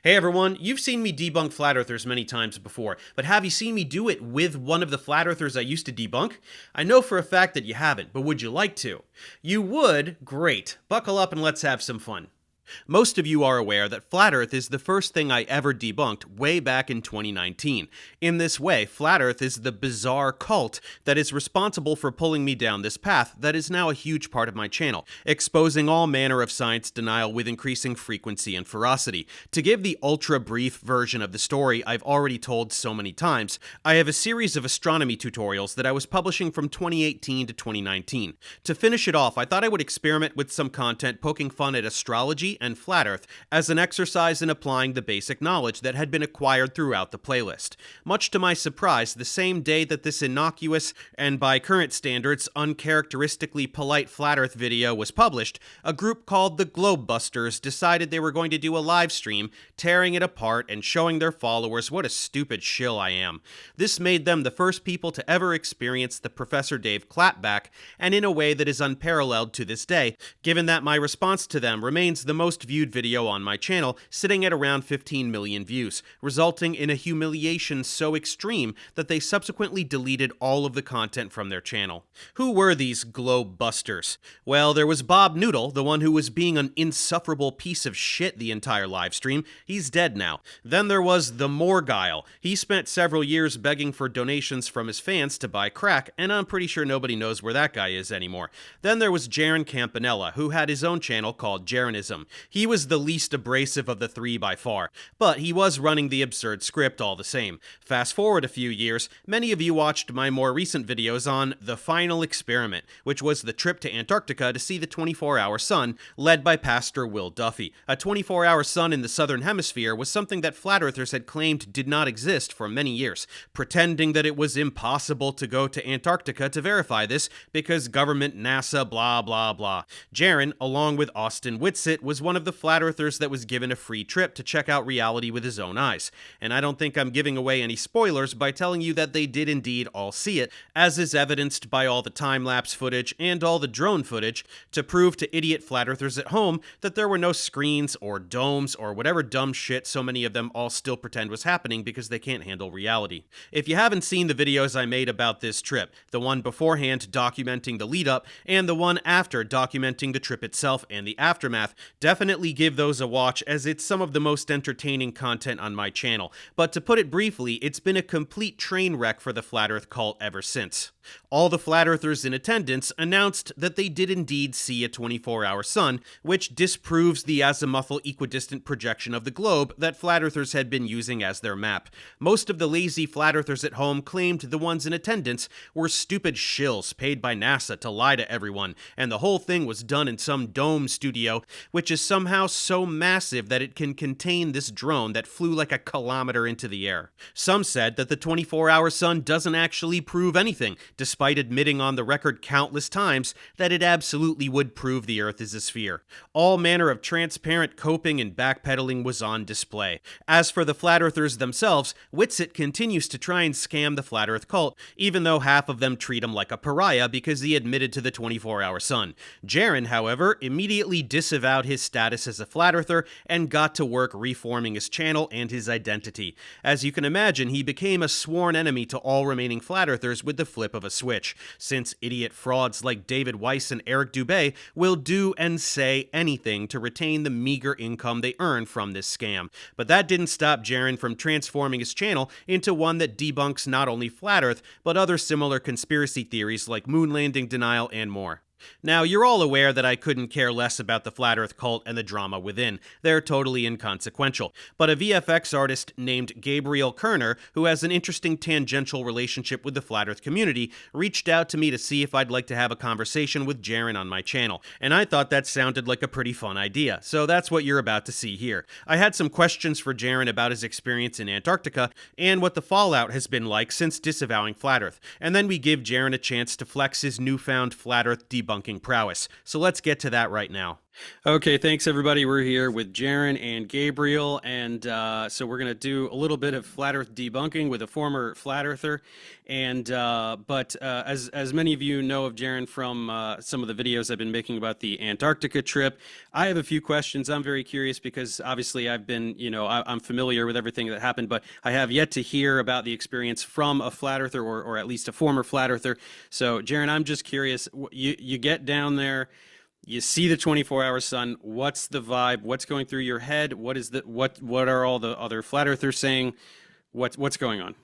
Hey everyone, you've seen me debunk flat earthers many times before, but have you seen me do it with one of the flat earthers I used to debunk? I know for a fact that you haven't, but would you like to? You would? Great. Buckle up and let's have some fun. Most of you are aware that Flat Earth is the first thing I ever debunked way back in 2019. In this way, Flat Earth is the bizarre cult that is responsible for pulling me down this path that is now a huge part of my channel, exposing all manner of science denial with increasing frequency and ferocity. To give the ultra-brief version of the story I've already told so many times, I have a series of astronomy tutorials that I was publishing from 2018 to 2019. To finish it off, I thought I would experiment with some content poking fun at astrology and Flat Earth as an exercise in applying the basic knowledge that had been acquired throughout the playlist. Much to my surprise, the same day that this innocuous, and by current standards, uncharacteristically polite Flat Earth video was published, a group called the Globebusters decided they were going to do a live stream, tearing it apart and showing their followers what a stupid shill I am. This made them the first people to ever experience the Professor Dave clapback, and in a way that is unparalleled to this day, given that my response to them remains the most viewed video on my channel, sitting at around 15 million views, resulting in a humiliation so extreme that they subsequently deleted all of the content from their channel. Who were these Globebusters? Well, there was Bob Noodle, the one who was being an insufferable piece of shit the entire livestream. He's dead now. Then there was the Morgile. He spent several years begging for donations from his fans to buy crack, and I'm pretty sure nobody knows where that guy is anymore. Then there was Jeran Campanella, who had his own channel called Jeranism. He was the least abrasive of the three by far, but he was running the absurd script all the same. Fast forward a few years, many of you watched my more recent videos on The Final Experiment, which was the trip to Antarctica to see the 24-hour sun, led by Pastor Will Duffy. A 24-hour sun in the southern hemisphere was something that flat earthers had claimed did not exist for many years, pretending that it was impossible to go to Antarctica to verify this because government, NASA, blah blah blah. Jeran, along with Austin Whitsitt, was one of the flat earthers that was given a free trip to check out reality with his own eyes. And I don't think I'm giving away any spoilers by telling you that they did indeed all see it, as is evidenced by all the time-lapse footage and all the drone footage to prove to idiot flat earthers at home that there were no screens or domes or whatever dumb shit so many of them all still pretend was happening because they can't handle reality. If you haven't seen the videos I made about this trip, the one beforehand documenting the lead-up and the one after documenting the trip itself and the aftermath, definitely give those a watch, as it's some of the most entertaining content on my channel. But to put it briefly, it's been a complete train wreck for the Flat Earth cult ever since. All the flat earthers in attendance announced that they did indeed see a 24-hour sun, which disproves the azimuthal equidistant projection of the globe that flat earthers had been using as their map. Most of the lazy flat earthers at home claimed the ones in attendance were stupid shills paid by NASA to lie to everyone, and the whole thing was done in some dome studio, which is somehow so massive that it can contain this drone that flew like a kilometer into the air. Some said that the 24-hour sun doesn't actually prove anything, despite admitting on the record countless times that it absolutely would prove the Earth is a sphere. All manner of transparent coping and backpedaling was on display. As for the flat earthers themselves, Whitsitt continues to try and scam the flat earth cult, even though half of them treat him like a pariah because he admitted to the 24-hour sun. Jeran, however, immediately disavowed his status as a flat earther and got to work reforming his channel and his identity. As you can imagine, he became a sworn enemy to all remaining flat earthers with the flip of a switch, since idiot frauds like David Weiss and Eric Dubé will do and say anything to retain the meager income they earn from this scam. But that didn't stop Jeran from transforming his channel into one that debunks not only flat earth, but other similar conspiracy theories like moon landing denial and more. Now, you're all aware that I couldn't care less about the Flat Earth cult and the drama within. They're totally inconsequential. But a VFX artist named Gabriel Kerner, who has an interesting tangential relationship with the Flat Earth community, reached out to me to see if I'd like to have a conversation with Jeran on my channel. And I thought that sounded like a pretty fun idea, so that's what you're about to see here. I had some questions for Jeran about his experience in Antarctica and what the fallout has been like since disavowing Flat Earth. And then we give Jeran a chance to flex his newfound Flat Earth debunking prowess. So let's get to that right now. Okay, thanks everybody. We're here with Jeran and Gabriel, and so we're gonna do a little bit of flat Earth debunking with a former flat earther. And as many of you know of Jeran from some of the videos I've been making about the Antarctica trip, I have a few questions. I'm very curious because obviously I've been, I'm familiar with everything that happened, but I have yet to hear about the experience from a flat earther or at least a former flat earther. So Jeran, I'm just curious. You get down there. You see the 24-hour sun. What's the vibe? What's going through your head? What are all the other flat earthers saying? What's going on?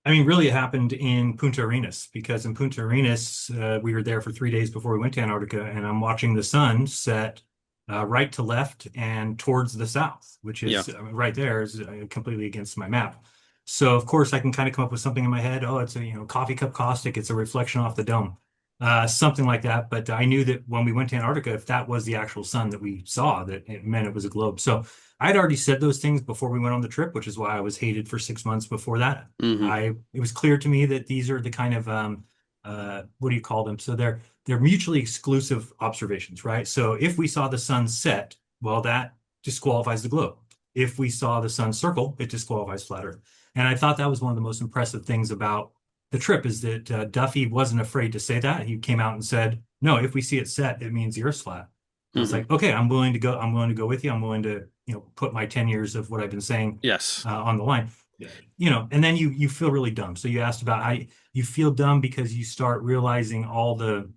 I mean, really, it happened in Punta Arenas because in Punta Arenas, we were there for 3 days before we went to Antarctica, and I'm watching the sun set right to left and towards the south, which Yeah. is right there is completely against my map. So, of course, I can kind of come up with something in my head. Oh, it's a coffee cup caustic. It's a reflection off the dome, something like that. But I knew that when we went to Antarctica, if that was the actual sun that we saw, that it meant it was a globe. So I'd already said those things before we went on the trip, which is why I was hated for 6 months before that. Hmm. It was clear to me that these are the kind of what do you call them? So they're mutually exclusive observations, right? So if we saw the sun set, well, that disqualifies the globe. If we saw the sun circle, it disqualifies flat Earth. And I thought that was one of the most impressive things about the trip is that Duffy wasn't afraid to say that. He came out and said, "No, if we see it set, it means the Earth's flat." I was Hmm. like, "Okay, I'm willing to go. I'm willing to go with you. I'm willing to, put my 10 years of what I've been saying Yes. on the line." And then you feel really dumb. So you asked about how you feel dumb because you start realizing all the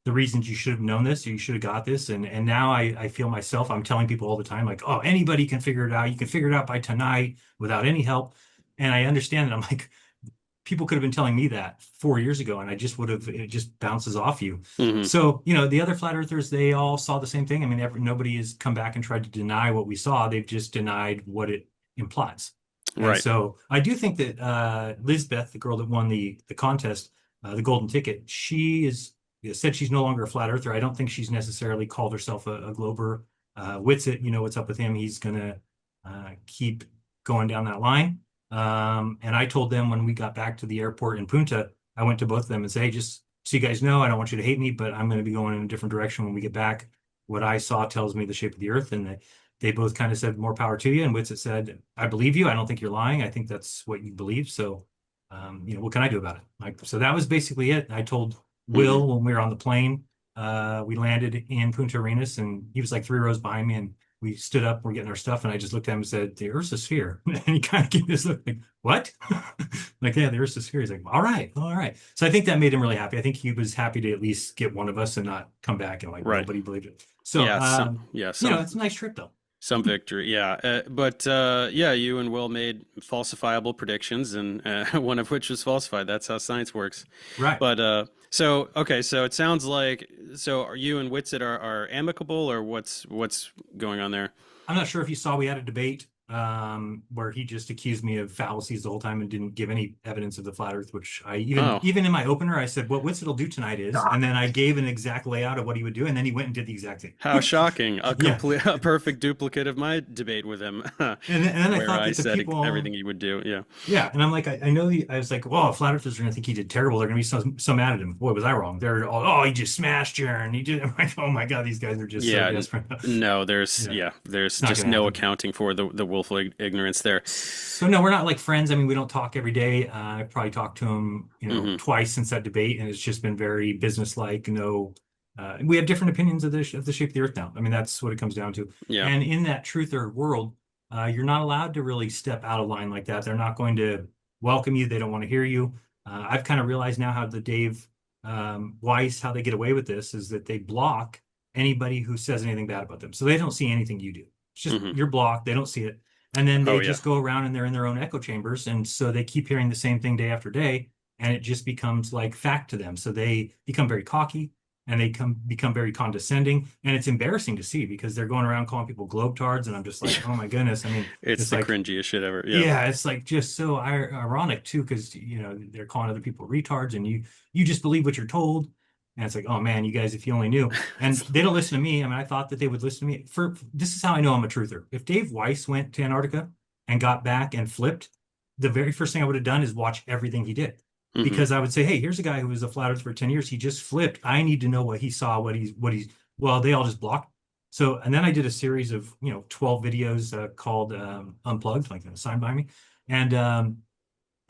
reasons you should have known this, or you should have got this. And now I feel myself, I'm telling people all the time, like, oh, anybody can figure it out. You can figure it out by tonight without any help. And I understand that. I'm like, people could have been telling me that 4 years ago, and I just would have, it just bounces off you. Hmm. So, the other flat earthers, they all saw the same thing. I mean, nobody has come back and tried to deny what we saw. They've just denied what it implies. And Right. so I do think that Lisbeth, the girl that won the contest, the golden ticket, she is said she's no longer a flat earther. I don't think she's necessarily called herself a glober. Whitsitt, what's up with him? He's gonna keep going down that line. And I told them when we got back to the airport in Punta, I went to both of them and said, hey, just so you guys know, I don't want you to hate me, but I'm going to be going in a different direction when we get back. What I saw tells me the shape of the Earth, and they both kind of said more power to you. And Whitsitt said, I believe you. I don't think you're lying. I think that's what you believe. So, what can I do about it? Like, so that was basically it. I told Hmm. Will when we were on the plane, we landed in Punta Arenas, and he was like 3 rows behind me, and we stood up, we're getting our stuff, and I just looked at him and said, the Earth's a sphere. And he kind of gave me this look like, what? Like, yeah, the Earth's a sphere. He's like, all right, all right. So I think that made him really happy. I think he was happy to at least get one of us and not come back and like Right. nobody believed it. So, Yeah. it's a nice trip though. Some victory. Yeah. But yeah, you and Will made falsifiable predictions, and one of which was falsified. That's how science works. Right. But so okay, so it sounds like are you and Whitsitt are amicable, or what's going on there? I'm not sure if you saw we had a debate where he just accused me of fallacies the whole time and didn't give any evidence of the flat Earth, which I even Oh, even in my opener I said what Whitsitt will do tonight is, and then I gave an exact layout of what he would do, and then he went and did the exact thing. how shocking! Yeah, A perfect duplicate of my debate with him, and then I where thought I that the said people, everything he would do. Yeah. yeah, and I'm like, I know I was like, well, flat earthers are gonna think he did terrible. They're gonna be so mad at him. Boy, was I wrong. They're all, oh, he just smashed Jern. He did. I'm like, oh my God, these guys are just so Yeah, desperate. no, Yeah, there's it's not just gonna no happen. accounting for the willful ignorance there. So no, we're not like friends. I mean, we don't talk every day. I've probably talked to him, Hmm. twice since that debate, and it's just been very businesslike. No, we have different opinions of the shape of the Earth now. I mean, that's what it comes down to. Yeah. And in that truther world, you're not allowed to really step out of line like that. They're not going to welcome you. They don't want to hear you. I've kind of realized now how the Dave Weiss, how they get away with this is that they block anybody who says anything bad about them. So they don't see anything you do. It's just Hmm. you're blocked. They don't see it. And then Oh they yeah. just go around and they're in their own echo chambers. And so they keep hearing the same thing day after day. And it just becomes like fact to them. So they become very cocky and they become very condescending. And it's embarrassing to see because they're going around calling people globetards. And I'm just like, oh my goodness. I mean, It's it's the like, cringiest shit ever. Yeah. yeah, it's like just so ironic too, because they're calling other people retards, and you just believe what you're told, and it's like, oh man, you guys, if you only knew. And It's- they don't listen to me. I mean, I thought that they would listen to me. For this is how I know I'm a truther. If Dave Weiss went to Antarctica and got back and flipped, the very first thing I would have done is watch everything he did, mhm. because I would say, hey, here's a guy who was a flat earth for 10 years. He just flipped. I need to know what he saw, what he's. Well, they all just blocked. So, and then I did a series of, 12 videos called Unplugged, like signed by me. And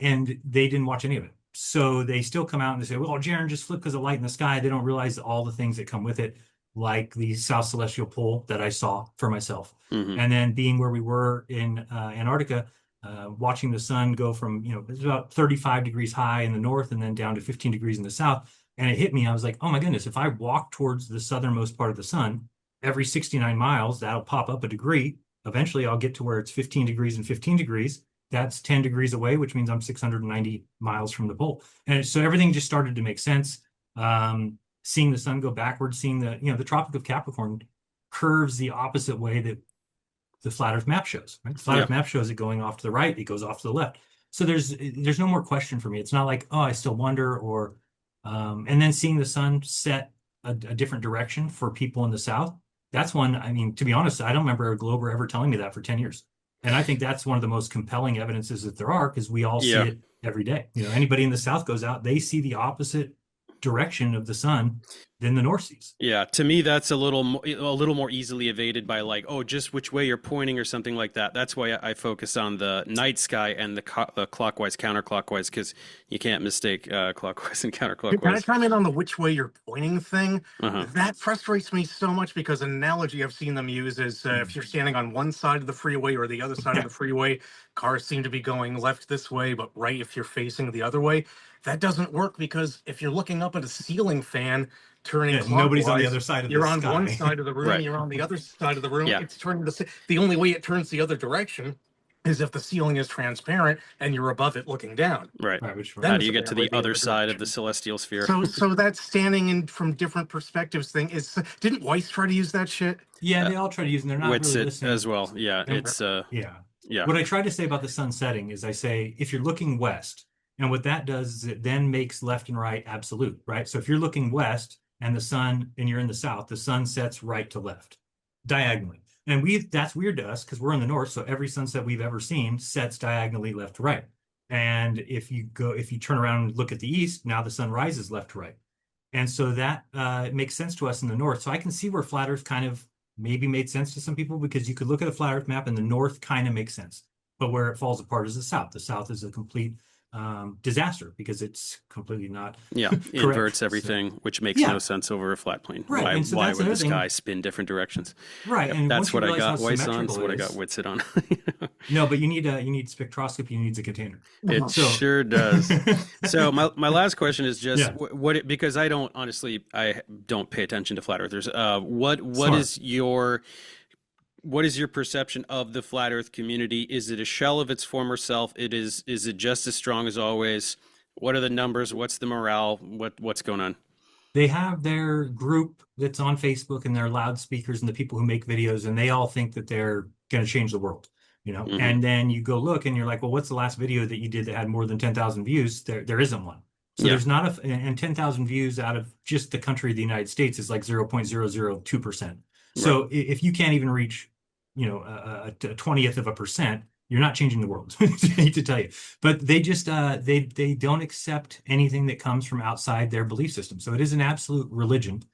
they didn't watch any of it. So they still come out and they say, well, Jeran just flipped because of light in the sky. They don't realize all the things that come with it, like the South Celestial Pole that I saw for myself. Hmm. And then being where we were in Antarctica, watching the sun go from, it's about 35 degrees high in the north and then down to 15 degrees in the south. And it hit me. I was like, oh my goodness, if I walk towards the southernmost part of the sun, every 69 miles, that'll pop up a degree. Eventually, I'll get to where it's 15 degrees and 15 degrees. That's 10 degrees away, which means I'm 690 miles from the pole. And so everything just started to make sense. Seeing the sun go backwards, seeing the Tropic of Capricorn curves the opposite way that the flat Earth map shows, right? The flat Earth map shows it going off to the right, it goes off to the left. So there's no more question for me. It's not like, oh, I still wonder, or and then seeing the sun set a different direction for people in the South. That's one, I mean, to be honest, I don't remember a Glober ever telling me that for 10 years. And I think that's one of the most compelling evidences that there are, because we all see it every day. Anybody in the South goes out, they see the opposite direction of the sun than the North sees. Yeah, to me that's a little more easily evaded by like, oh, just which way you're pointing or something like that. That's why I focus on the night sky and the clockwise, counterclockwise, because you can't mistake clockwise and counterclockwise. Can I comment on the which way you're pointing thing? Uh-huh. That frustrates me so much, because an analogy I've seen them use is if you're standing on one side of the freeway or the other side of the freeway, cars seem to be going left this way, but right if you're facing the other way. That doesn't work, because if you're looking up at a ceiling fan turning clockwise, nobody's on the other side of you're the on sky. one side of the room, Right. you're on the other side of the room. Yeah. It's turning the only way it turns the other direction is if the ceiling is transparent and you're above it looking down. Right. Which How do you Then get to it's the other side of direction. the celestial sphere? So that standing in from different perspectives thing is, didn't Weiss try to use that shit? Yeah, they all try to use, and they're not really Wits it listening as well. Yeah, it's yeah. What I try to say about the sun setting is I say, if you're looking west, and what that does is it then makes left and right absolute, right? So if you're looking west and the sun, and you're in the south, the sun sets right to left, diagonally. And that's weird to us because we're in the north, so every sunset we've ever seen sets diagonally left to right. And if you turn around and look at the east, now the sun rises left to right. And so that makes sense to us in the north. So I can see where flat Earth kind of maybe made sense to some people, because you could look at a flat Earth map and the north kind of makes sense. But where it falls apart is the south. The south is a complete disaster, because it's completely not inverts everything, which makes no sense over a flat plane. Right. And so why that's would the another thing. sky spin different directions? Right. Yep, And that's what I got Weiss on. That's what I got Witsit on. No, but you need spectroscopy. You need a container. It sure does. So my last question is just because I don't pay attention to flat earthers. What is your perception of the flat Earth community? Is it a shell of its former self? Is it just as strong as always? What are the numbers? What's the morale? What's going on? They have their group that's on Facebook and their loudspeakers and the people who make videos, and they all think that they're going to change the world, Mm-hmm. And then you go look and you're like, well, what's the last video that you did that had more than 10,000 views? There isn't one. So there's not and 10,000 views out of just the country of the United States is like 0.002%. So if you can't even reach, a 20th of a percent, you're not changing the world. I hate to tell you, but they just they don't accept anything that comes from outside their belief system. So it is an absolute religion.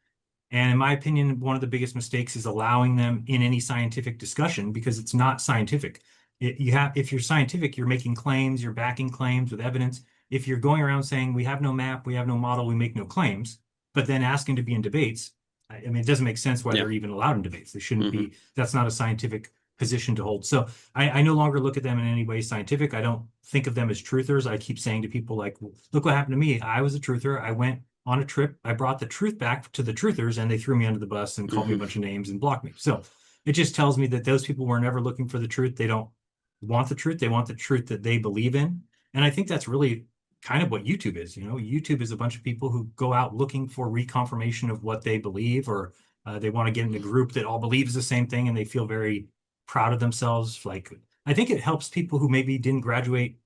And in my opinion, one of the biggest mistakes is allowing them in any scientific discussion, because it's not scientific. If you're scientific, you're making claims, you're backing claims with evidence. If you're going around saying we have no map, we have no model, we make no claims, but then asking to be in debates, I mean, it doesn't make sense why they're even allowed in debates. They shouldn't be. That's not a scientific position to hold. So I no longer look at them in any way scientific. I don't think of them as truthers. I keep saying to people like, well, look what happened to me. I was a truther. I went on a trip. I brought the truth back to the truthers, and they threw me under the bus and called me a bunch of names and blocked me. So it just tells me that those people were never looking for the truth. They don't want the truth. They want the truth that they believe in. And I think that's really kind of what YouTube is. YouTube is a bunch of people who go out looking for reconfirmation of what they believe, or they want to get in a group that all believes the same thing, and they feel very proud of themselves. Like, I think it helps people who maybe didn't graduate.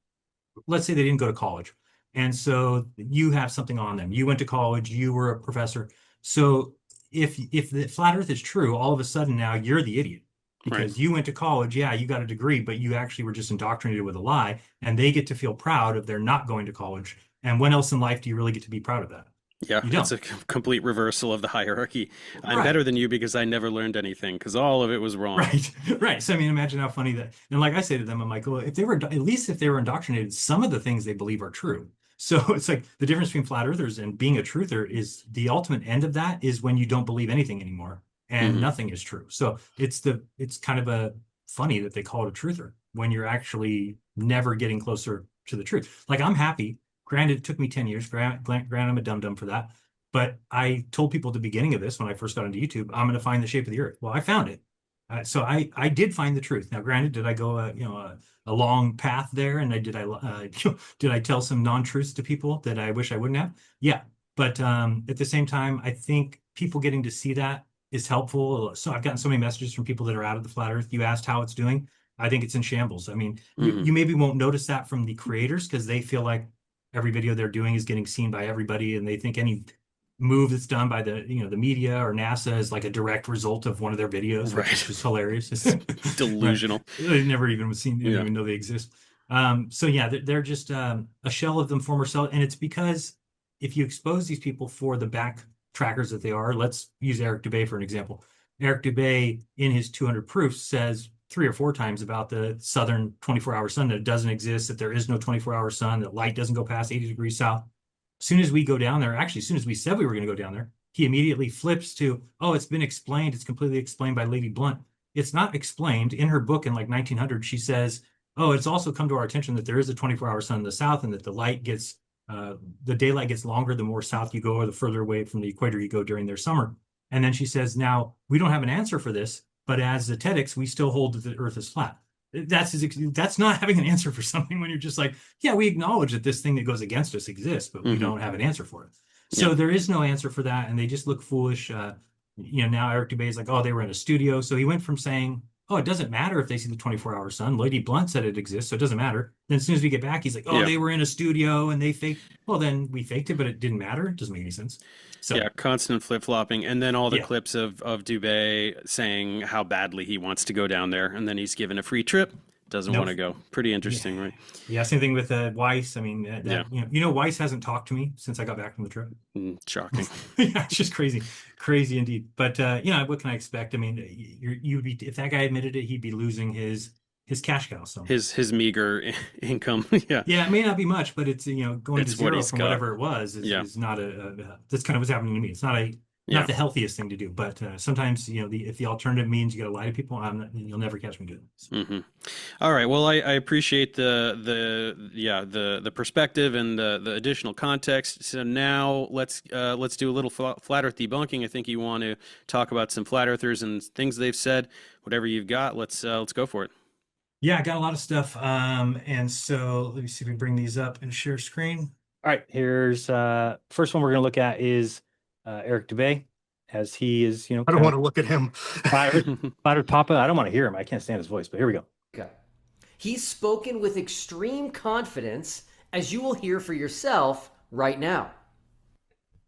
Let's say they didn't go to college. And so you have something on them. You went to college, you were a professor. So if the flat earth is true, all of a sudden now you're the idiot. Because you went to college, you got a degree, but you actually were just indoctrinated with a lie, and they get to feel proud of their not going to college. And when else in life do you really get to be proud of that? Yeah, You it's don't. a complete reversal of the hierarchy. I'm Right. better than you because I never learned anything, because all of it was wrong. Right, right. So I mean, imagine how funny that. And like I say to them, I'm like, well, if they were at least if they were indoctrinated, some of the things they believe are true. So it's like the difference between flat earthers and being a truther is the ultimate end of that is when you don't believe anything anymore and Hmm. nothing is true. So it's kind of a funny that they call it a truther when you're actually never getting closer to the truth. Like I'm happy. Granted, it took me 10 years. Granted, I'm a dum dum for that. But I told people at the beginning of this when I first got into YouTube, I'm going to find the shape of the earth. Well, I found it. So I did find the truth. Now, granted, did I go a long path there, and did I tell some non-truths to people that I wish I wouldn't have? Yeah, but at the same time, I think people getting to see that is helpful. So I've gotten so many messages from people that are out of the flat Earth. You asked how it's doing. I think it's in shambles. I mean, Hmm. you maybe won't notice that from the creators because they feel like every video they're doing is getting seen by everybody, and they think any move that's done by the media or NASA is like a direct result of one of their videos, which is Right. just hilarious. Right. Delusional. They've never even seen, they don't Yeah. even know they exist. So yeah, they're just a shell of them former self, and it's because if you expose these people for the backtrackers that they are, let's use Eric Dubay for an example. Eric Dubay, in his 200 proofs, says 3 or 4 times about the southern 24-hour sun that it doesn't exist, that there is no 24-hour sun, that light doesn't go past 80 degrees south. As soon as we go down there, actually, as soon as we said we were going to go down there, he immediately flips to, oh, it's been explained. It's completely explained by Lady Blunt. It's not explained. In her book in like 1900, she says, oh, it's also come to our attention that there is a 24-hour sun in the south and that the daylight gets longer the more south you go or the further away from the equator you go during their summer. And then she says, now, we don't have an answer for this, but as aesthetics, we still hold that the earth is flat. That's not having an answer for something when you're just like, yeah, we acknowledge that this thing that goes against us exists, but we Hmm. don't have an answer for it. Yeah. So there is no answer for that, and they just look foolish. Now Eric Dubay is like, oh, they were in a studio. So he went from saying, oh, it doesn't matter if they see the 24-hour sun. Lady Blunt said it exists, so it doesn't matter. Then as soon as we get back, he's like, oh, Yeah. they were in a studio and they faked. Well, then we faked it, but it didn't matter. It doesn't make any sense. So Yeah, constant flip-flopping, and then all the yeah, clips of Dubé saying how badly he wants to go down there, and then he's given a free trip, doesn't want nope. to go. Pretty Yeah. interesting, right? Yeah, same thing with Weiss. I mean, Yeah. Weiss hasn't talked to me since I got back from the trip. Shocking. Yeah, it's just crazy, crazy indeed. But what can I expect? I mean, you'd be if that guy admitted it, he'd be losing his cash cow. So His meager income. Yeah, yeah, it may not be much, but it's going to it's what zero he's from got. whatever it was Yeah, is not that's kind of what's happening to me. It's not yeah. the healthiest thing to do, but sometimes if the alternative means you got to lie to people, you'll never catch me doing this. Hmm. All right. Well, I appreciate the perspective and the additional context. So now let's do a little flat Earth debunking. I think you want to talk about some flat earthers and things they've said. Whatever you've got, let's go for it. Yeah, I got a lot of stuff. And so let me see if we bring these up and share screen. All right, here's first one we're going to look at is Eric Dubay, as he is, I don't kind want of to look at him. flattered Papa. I don't want to hear him. I can't stand his voice, but here we go. Okay. He's spoken with extreme confidence, as you will hear for yourself right now.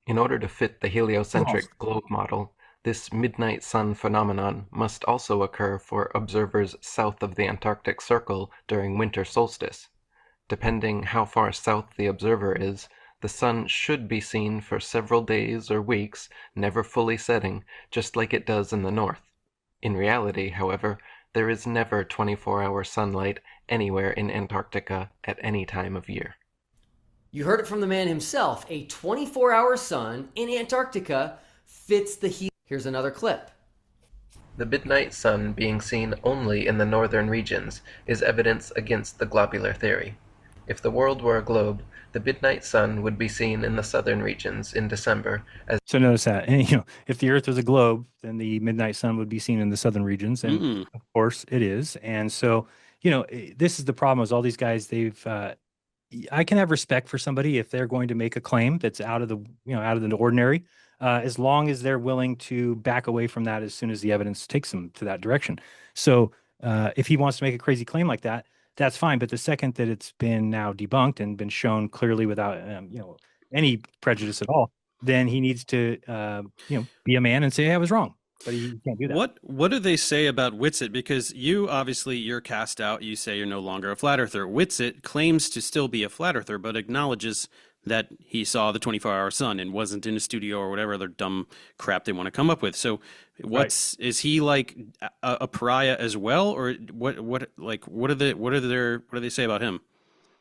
In order to fit the heliocentric globe model, this midnight sun phenomenon must also occur for observers south of the Antarctic Circle during winter solstice. Depending how far south the observer is, the sun should be seen for several days or weeks, never fully setting, just like it does in the north. In reality, however, there is never 24-hour sunlight anywhere in Antarctica at any time of year. You heard it from the man himself. A 24-hour sun in Antarctica fits the heat. Here's another clip. The midnight sun being seen only in the northern regions is evidence against the globular theory. If the world were a globe, the midnight sun would be seen in the southern regions in December as So notice that, and, if the Earth was a globe, then the midnight sun would be seen in the southern regions, and of course it is. And so, this is the problem: is all these guys I can have respect for somebody if they're going to make a claim that's out of the ordinary, as long as they're willing to back away from that as soon as the evidence takes them to that direction. So if he wants to make a crazy claim like that, that's fine. But the second that it's been now debunked and been shown clearly without any prejudice at all, then he needs to be a man and say, hey, I was wrong. But he can't do that. What do they say about Whitsitt? Because you're cast out. You say you're no longer a flat earther. Whitsitt claims to still be a flat earther, but acknowledges that he saw the 24-hour sun and wasn't in a studio or whatever other dumb crap they want to come up with. So is he like a pariah as well, or what do they say about him?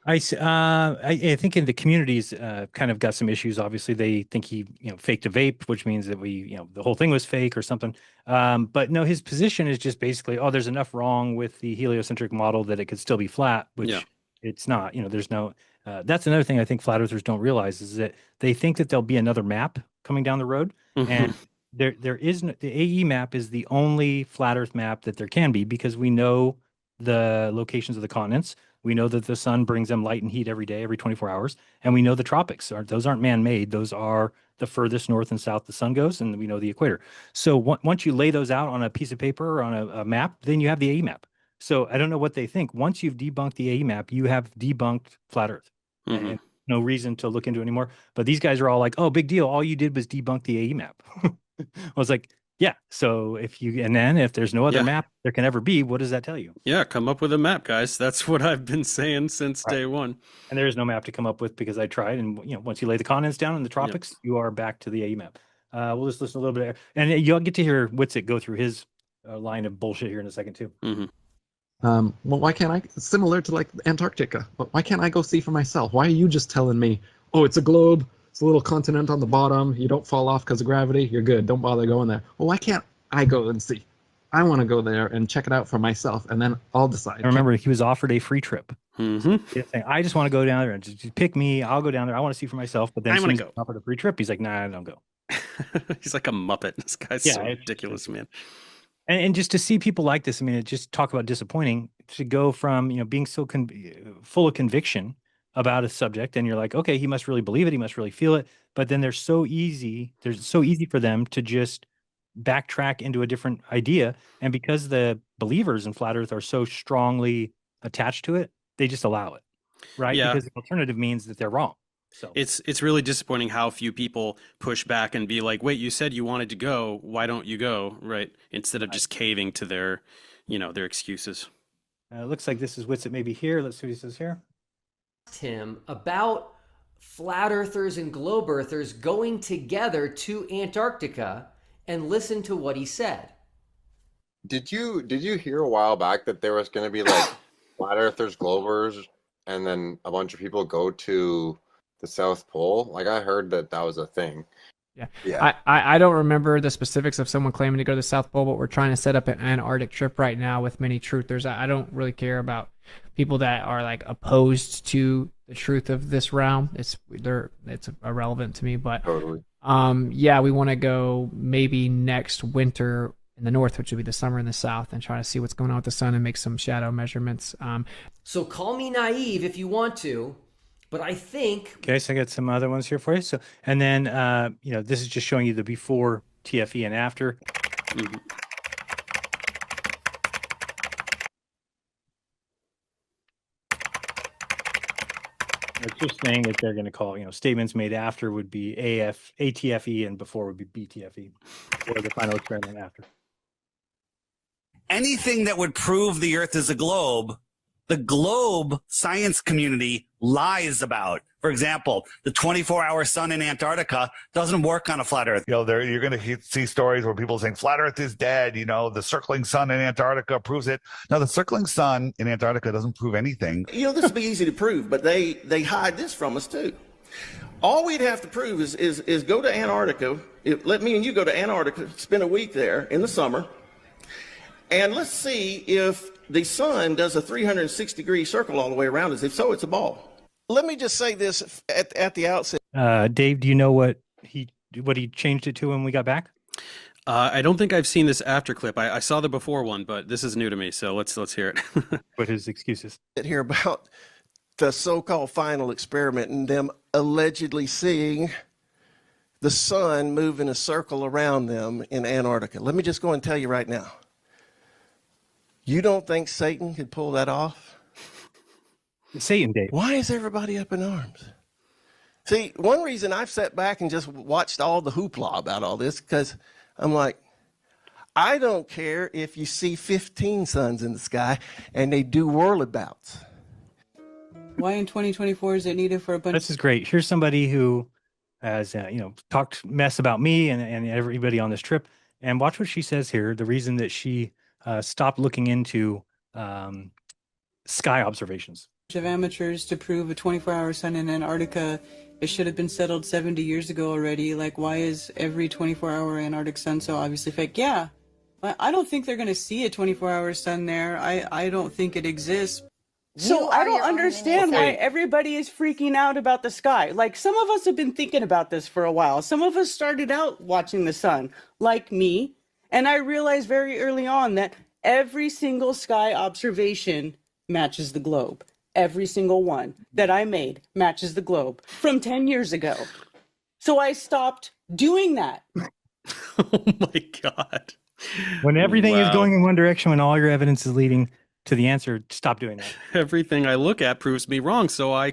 I think in the communities kind of got some issues. Obviously, they think he faked a vape, which means that the whole thing was fake or something. But no, his position is just basically, there's enough wrong with the heliocentric model that it could still be flat, which it's not. There's no. That's another thing I think flat earthers don't realize is that they think that there'll be another map coming down the road, and there is no, the AE map is the only flat Earth map that there can be, because we know the locations of the continents. We know that the sun brings them light and heat every day, every 24 hours. And we know the tropics those aren't man-made. Those are the furthest north and south the sun goes. And we know the equator. So once you lay those out on a piece of paper or on a map, then you have the AE map. So I don't know what they think. Once you've debunked the AE map, you have debunked flat Earth. And no reason to look into it anymore. But these guys are all like, big deal. All you did was debunk the AE map. I was like, yeah. So if there's no other map there can ever be, what does that tell you? Yeah, come up with a map, guys. That's what I've been saying since day one. And there is no map to come up with, because I tried. And once you lay the continents down in the tropics, you are back to the AE map. We'll just listen a little bit, and you'll get to hear Witsit go through his line of bullshit here in a second too. Well, why can't I? Similar to like Antarctica, but why can't I go see for myself? Why are you just telling me, it's a globe? It's a little continent on the bottom. You don't fall off because of gravity. You're good. Don't bother going there. Well, why can't I go and see? I want to go there and check it out for myself, and then I'll decide. I remember he was offered a free trip. Saying, I just want to go down there and just pick me. I'll go down there. I want to see for myself. But then as soon as he's offered a free trip, he's like, nah, I don't go. He's like a Muppet. This guy's so ridiculous, man. And just to see people like this, I mean, just talk about disappointing, to go from, being so full of conviction about a subject, and you're like, okay, he must really believe it, he must really feel it, but then it's so easy for them to just backtrack into a different idea, and because the believers in flat Earth are so strongly attached to it, they just allow it, right? Because the alternative means that they're wrong. So it's really disappointing how few people push back and be like, wait, you said you wanted to go, why don't you go, right? Instead of just caving to their their excuses. It looks like this is Witsit maybe here. Let's see what he says here. Him about flat earthers and globe earthers going together to Antarctica, and listen to what he said. Did you hear a while back that there was going to be like flat earthers, globers, and then a bunch of people go to the South Pole? Like, I heard that was a thing. Yeah. I don't remember the specifics of someone claiming to go to the South Pole, but we're trying to set up an Antarctic trip right now with many truthers. I don't really care about people that are like opposed to the truth of this realm. It's irrelevant to me, but totally. We want to go maybe next winter in the north, which would be the summer in the south, and try to see what's going on with the sun and make some shadow measurements. So call me naive if you want to, but I think... Okay, so I got some other ones here for you. So, and then, this is just showing you the before TFE and after. It's just saying that they're going to call, statements made after would be ATFE and before would be BTFE, or the final experiment after. Anything that would prove the Earth is a globe, the globe science community lies about. For example, the 24-hour sun in Antarctica doesn't work on a flat Earth. You're going to see stories where people are saying flat Earth is dead. The circling sun in Antarctica proves it. No, the circling sun in Antarctica doesn't prove anything. This would be easy to prove, but they hide this from us too. All we'd have to prove is go to Antarctica. Let me and you go to Antarctica, spend a week there in the summer, and let's see if the sun does a 360-degree circle all the way around us. If so, it's a ball. Let me just say this at the outset. Dave, do you know what he changed it to when we got back? I don't think I've seen this after clip. I saw the before one, but this is new to me, so let's hear it. What his excuses? Here about the so-called final experiment and them allegedly seeing the sun move in a circle around them in Antarctica. Let me just go and tell you right now. You don't think Satan could pull that off? Satan, Dave. Why is everybody up in arms? See, one reason I've sat back and just watched all the hoopla about all this, because I'm like, I don't care if you see 15 suns in the sky and they do whirlabouts. Why in 2024 is it needed for a bunch? This is great. Here's somebody who has, talked mess about me and everybody on this trip. And watch what she says here. The reason that she stopped looking into sky observations. Of amateurs to prove a 24-hour sun in Antarctica. It should have been settled 70 years ago already. Like, why is every 24-hour Antarctic sun so obviously fake? Yeah, I don't think they're going to see a 24-hour sun there. I don't think it exists. So I don't understand why everybody is freaking out about the sky. Like, some of us have been thinking about this for a while. Some of us started out watching the sun, like me. And I realized very early on that every single sky observation matches the globe. Every single one that I made matches the globe from 10 years ago. So I stopped doing that. Oh my God. When everything is Wow. going in one direction, when all your evidence is leading to the answer, stop doing that. Everything I look at proves me wrong, so I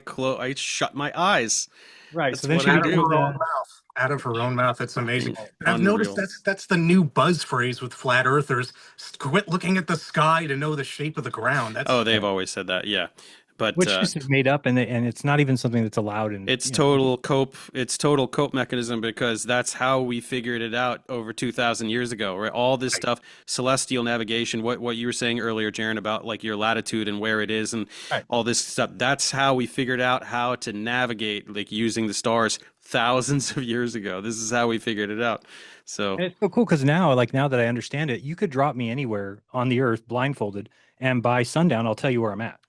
shut my eyes. Right. That's So then what she I Out of do. her own mouth. Out of her own mouth. It's amazing. And I've Unreal. noticed that's the new buzz phrase with flat earthers. Quit looking at the sky to know the shape of the ground. That's They've always said that, yeah. But which is made up, and it's not even something that's allowed in. it's total cope. It's total cope mechanism, because that's how we figured it out over 2,000 years ago. Right, all this stuff, celestial navigation. What you were saying earlier, Jeran, about like your latitude and where it is, and all this stuff. That's how we figured out how to navigate, like using the stars thousands of years ago. This is how we figured it out. So And it's so cool because now that I understand it, you could drop me anywhere on the earth blindfolded, and by sundown, I'll tell you where I'm at.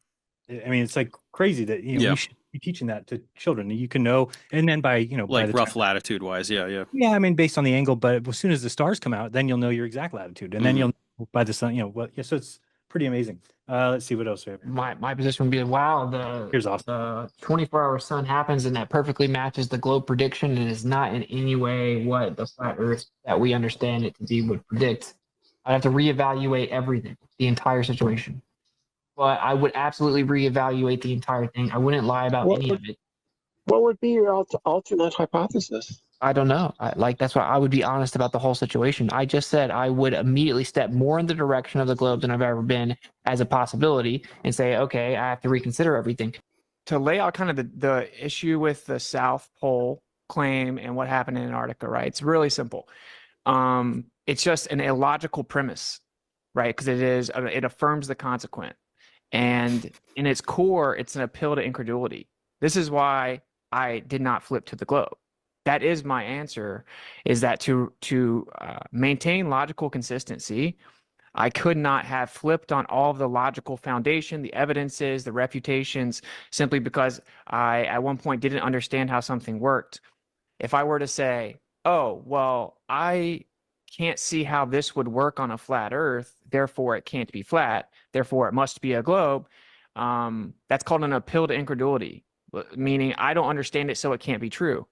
I mean, it's like crazy that we should be teaching that to children. You can know, and then by by the rough latitude wise, yeah. Yeah, I mean, based on the angle, but as soon as the stars come out, then you'll know your exact latitude, and then you'll know by the sun. So it's pretty amazing. Let's see what else we have. My position would be, wow, Here's awesome. the 24-hour sun happens, and that perfectly matches the globe prediction, and is not in any way what the flat Earth that we understand it to be would predict. I'd have to reevaluate everything, the entire situation. But I would absolutely reevaluate the entire thing. I wouldn't lie about any of it. What would be your alternate hypothesis? I don't know. That's why I would be honest about the whole situation. I just said I would immediately step more in the direction of the globe than I've ever been as a possibility, and say, okay, I have to reconsider everything. To lay out kind of the issue with the South Pole claim and what happened in Antarctica, right? It's really simple. It's just an illogical premise, right? Because it affirms the consequent. And in its core, it's an appeal to incredulity. This is why I did not flip to the globe. That is my answer, is that to maintain logical consistency, I could not have flipped on all of the logical foundation, the evidences, the refutations, simply because I, at one point, didn't understand how something worked. If I were to say, oh, well, I can't see how this would work on a flat Earth, therefore it can't be flat, therefore it must be a globe, that's called an appeal to incredulity, meaning I don't understand it, so it can't be true.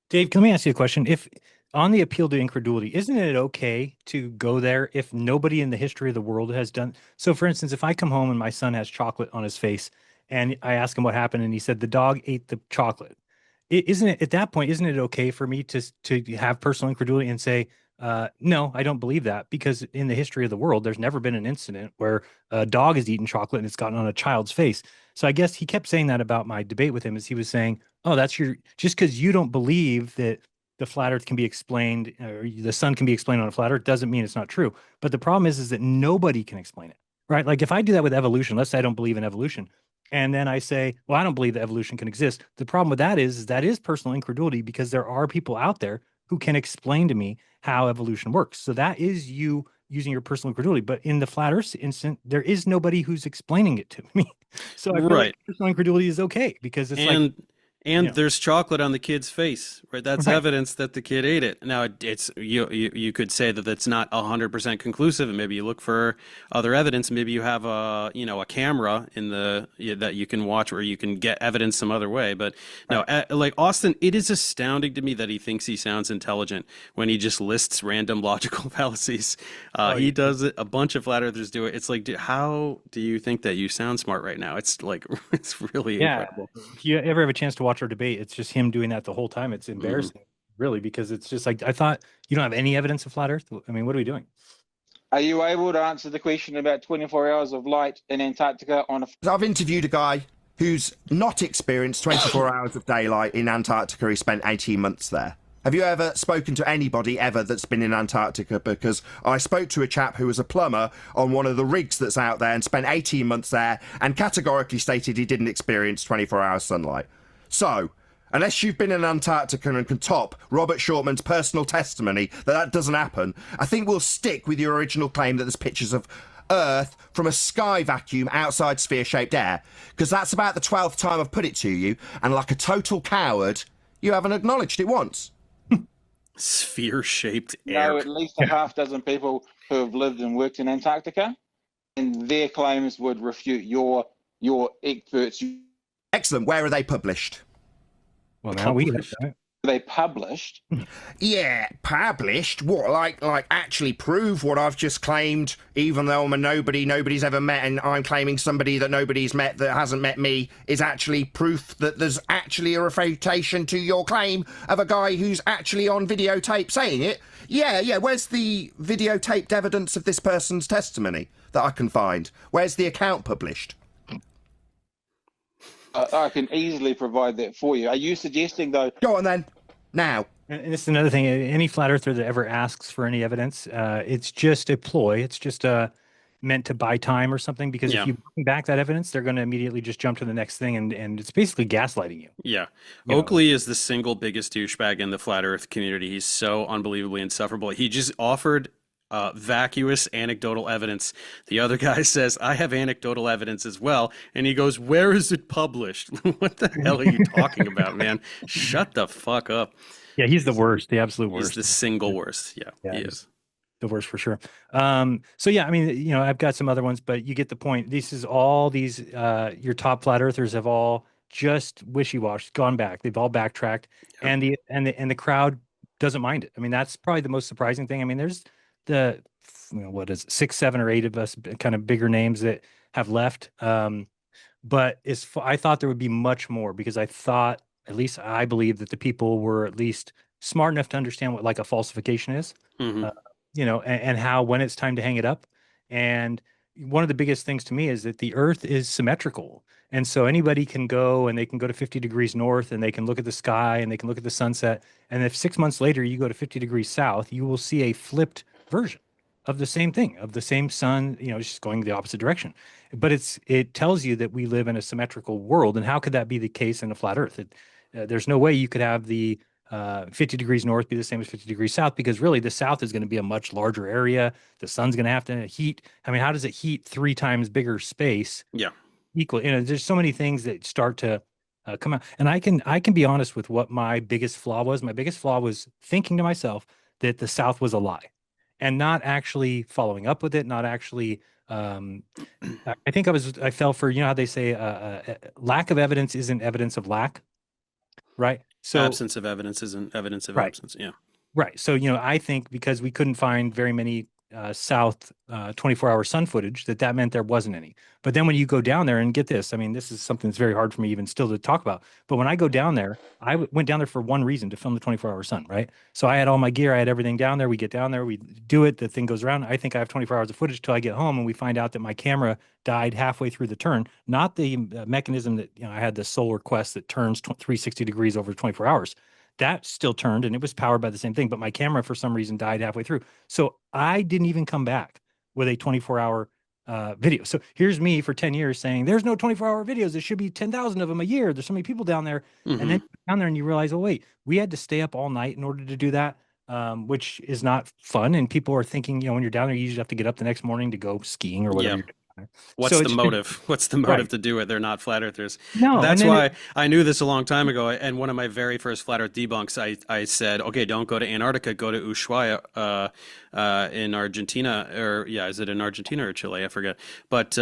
Dave, let me ask you a question. If on the appeal to incredulity, isn't it okay to go there if nobody in the history of the world has done? So, for instance, if I come home and my son has chocolate on his face, and I ask him what happened, and he said the dog ate the chocolate, isn't it at that point? Isn't it okay for me to have personal incredulity and say, no, I don't believe that, because in the history of the world, there's never been an incident where a dog has eaten chocolate and it's gotten on a child's face. So I guess he kept saying that about my debate with him, as he was saying, oh, just because you don't believe that the flat Earth can be explained, or the sun can be explained on a flat Earth, doesn't mean it's not true. But the problem is that nobody can explain it, right? Like if I do that with evolution, let's say I don't believe in evolution, and then I say, well, I don't believe that evolution can exist. The problem with that is that is personal incredulity, because there are people out there who can explain to me how evolution works. So that is you using your personal incredulity. But in the flat Earth instant, there is nobody who's explaining it to me. So I feel like personal incredulity is okay, because it's there's chocolate on the kid's face, right? That's evidence that the kid ate it. Now, it's you could say that that's not 100% conclusive, and maybe you look for other evidence. Maybe you have a camera that you can watch, where you can get evidence some other way. But no, like Austin, it is astounding to me that he thinks he sounds intelligent when he just lists random logical fallacies. He does it. A bunch of flat earthers do it. It's like, how do you think that you sound smart right now? It's like it's really incredible. If you ever have a chance to watch our debate, it's just him doing that the whole time. It's embarrassing, really, because it's just like, I thought you don't have any evidence of flat Earth. I mean, what are we doing? Are you able to answer the question about 24 hours of light in Antarctica on a... I've interviewed a guy who's not experienced 24 hours of daylight in Antarctica. He spent 18 months there. Have you ever spoken to anybody ever that's been in Antarctica? Because I spoke to a chap who was a plumber on one of the rigs that's out there and spent 18 months there and categorically stated he didn't experience 24 hours sunlight. So, unless you've been in Antarctica and can top Robert Shortman's personal testimony that doesn't happen, I think we'll stick with your original claim that there's pictures of Earth from a sky vacuum outside sphere-shaped air, because that's about the 12th time I've put it to you, and like a total coward, you haven't acknowledged it once. Sphere-shaped air. Know at least a half dozen people who have lived and worked in Antarctica, and their claims would refute your experts. Excellent. Where are they published? Well, now we have that. They published. Yeah, published. What, like actually prove what I've just claimed, even though I'm a nobody's ever met, and I'm claiming somebody that nobody's met that hasn't met me is actually proof that there's actually a refutation to your claim of a guy who's actually on videotape saying it? Yeah. Where's the videotaped evidence of this person's testimony that I can find? Where's the account published? I can easily provide that for you. Are you suggesting, though? Go on then. Now. And this is another thing. Any flat earther that ever asks for any evidence, it's just a ploy. It's just meant to buy time or something. Because if you bring back that evidence, they're going to immediately just jump to the next thing, and it's basically gaslighting you. Yeah. Oakley is the single biggest douchebag in the flat Earth community. He's so unbelievably insufferable. He just offered vacuous anecdotal evidence. The other guy says, I have anecdotal evidence as well. And he goes, where is it published? What the hell are you talking about, man? Shut the fuck up. Yeah, he's the worst, the absolute worst. He's the single worst. Yeah, he is. The worst for sure. So yeah, I mean, I've got some other ones, but you get the point. This is all these, your top flat earthers have all just wishy-washy, gone back. They've all backtracked, and the crowd doesn't mind it. I mean, that's probably the most surprising thing. I mean, there's the what is it, 6, 7, or 8 of us kind of bigger names that have left, but I thought there would be much more, because I thought, at least I believe, that the people were at least smart enough to understand what like a falsification is, and how when it's time to hang it up. And one of the biggest things to me is that the Earth is symmetrical, and so anybody can go, and they can go to 50 degrees north, and they can look at the sky, and they can look at the sunset, and if 6 months later you go to 50 degrees south, you will see a flipped version of the same thing, of the same sun, just going the opposite direction. But it tells you that we live in a symmetrical world. And how could that be the case in a flat Earth? There's no way you could have the 50 degrees north be the same as 50 degrees south, because really the south is going to be a much larger area. The sun's going to have to heat. I mean, how does it heat 3 times bigger space? Yeah. Equal. There's so many things that start to come out. And I can be honest with what my biggest flaw was. My biggest flaw was thinking to myself that the South was a lie, and not actually following up with it, not actually, I think I fell for, how they say, lack of evidence isn't evidence of lack, right? So absence of evidence isn't evidence of absence. Yeah. Right. So, I think because we couldn't find very many South 24-hour sun footage, that meant there wasn't any. But then when you go down there, and get this, I mean, this is something that's very hard for me even still to talk about. But when I go down there, I went down there for one reason, to film the 24-hour sun, right? So I had all my gear, I had everything down there. We get down there, we do it, the thing goes around. I think I have 24 hours of footage till I get home, and we find out that my camera died halfway through the turn. Not the mechanism that, I had the solar quest that turns 360 degrees over 24 hours. That still turned, and it was powered by the same thing, but my camera for some reason died halfway through. So I didn't even come back with a 24-hour video. So here's me for 10 years saying, there's no 24-hour videos. There should be 10,000 of them a year. There's so many people down there. And then down there and you realize, oh, wait, we had to stay up all night in order to do that, which is not fun. And people are thinking, when you're down there, you usually have to get up the next morning to go skiing or whatever you're doing. What's the motive? What's the motive to do it? They're not flat earthers. No, that's why I knew this a long time ago. And one of my very first flat earth debunks, I said, okay, don't go to Antarctica, go to Ushuaia in Argentina, or is it in Argentina or Chile? I forget. But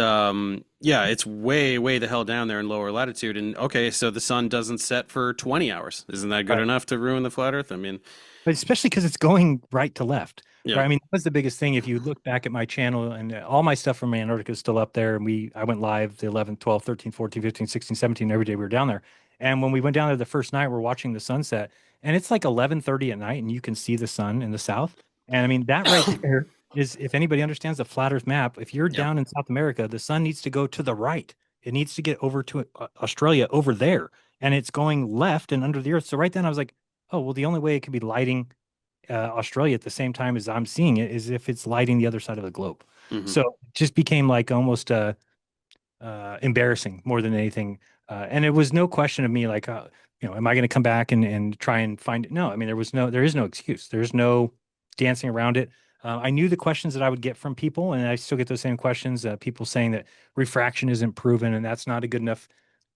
it's way the hell down there in lower latitude. And okay, so the sun doesn't set for 20 hours. Isn't that good enough to ruin the flat Earth? I mean, but especially because it's going right to left. Yeah. Right? I mean, that was the biggest thing. If you look back at my channel, and all my stuff from Antarctica is still up there. And I went live the 11th, 12th, 13th, 14th, 15th, 16th, 17th, every day we were down there. And when we went down there the first night, we're watching the sunset, and it's like 11:30 at night, and you can see the sun in the south. And I mean, that right there is, if anybody understands the flat Earth map, if you're down in South America, the sun needs to go to the right. It needs to get over to Australia over there, and it's going left and under the Earth. So right then I was like, oh, well, the only way it could be lighting Australia at the same time as I'm seeing it is if it's lighting the other side of the globe. So it just became like almost embarrassing more than anything. And it was no question of me like, am I going to come back and try and find it? No, I mean, there is no excuse. There's no dancing around it. I knew the questions that I would get from people, and I still get those same questions. People saying that refraction isn't proven, and that's not a good enough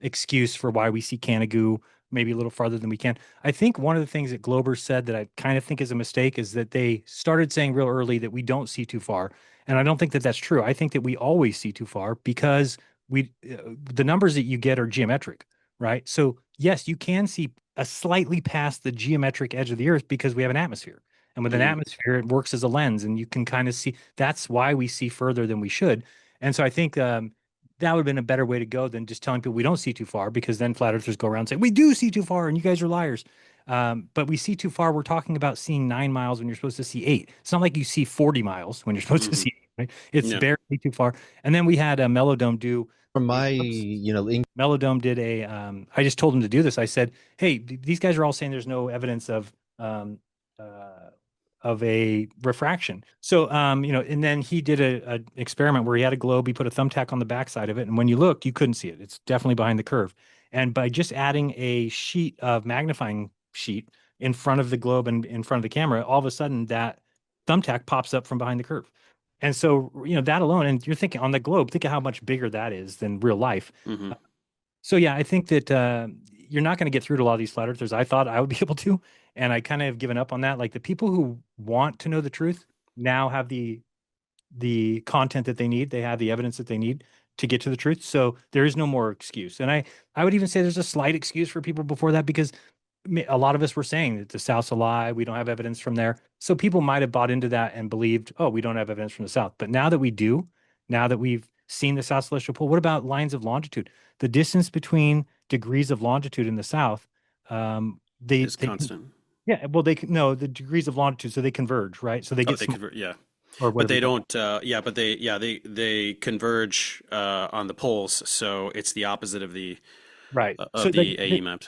excuse for why we see Canagoo maybe a little farther than we can. I think one of the things that Glober said that I kind of think is a mistake is that they started saying real early that we don't see too far. And I don't think that that's true. I think that we always see too far because the numbers that you get are geometric, right? So yes, you can see a slightly past the geometric edge of the Earth because we have an atmosphere. And with an atmosphere, it works as a lens, and you can kind of see. That's why we see further than we should. And so I think that would have been a better way to go than just telling people we don't see too far, because then flat earthers go around and say, we do see too far and you guys are liars. But we see too far. We're talking about seeing 9 miles when you're supposed to see 8. It's not like you see 40 miles when you're supposed to see 8, right? It's barely too far. And then we had a Melodome do. From my, Melodome did a, I just told him to do this. I said, hey, these guys are all saying there's no evidence of a refraction. So, and then he did a experiment where he had a globe, he put a thumbtack on the backside of it. And when you looked, you couldn't see it. It's definitely behind the curve. And by just adding a sheet of magnifying sheet in front of the globe and in front of the camera, all of a sudden that thumbtack pops up from behind the curve. And so, that alone, and you're thinking on the globe, think of how much bigger that is than real life. So yeah, I think that you're not going to get through to a lot of these flat earthers. I thought I would be able to, and I kind of have given up on that. Like the people who want to know the truth now have the content that they need. They have the evidence that they need to get to the truth. So there is no more excuse. And I would even say there's a slight excuse for people before that, because a lot of us were saying that the South's a lie. We don't have evidence from there. So people might have bought into that and believed, oh, we don't have evidence from the South. But now that we do, now that we've seen the South Celestial Pole, what about lines of longitude? The distance between degrees of longitude in the South, is constant. Yeah, well, the degrees of longitude, so they converge, right? So they get converge, yeah. But they don't. They converge on the poles, so it's the opposite of the right of the AE map.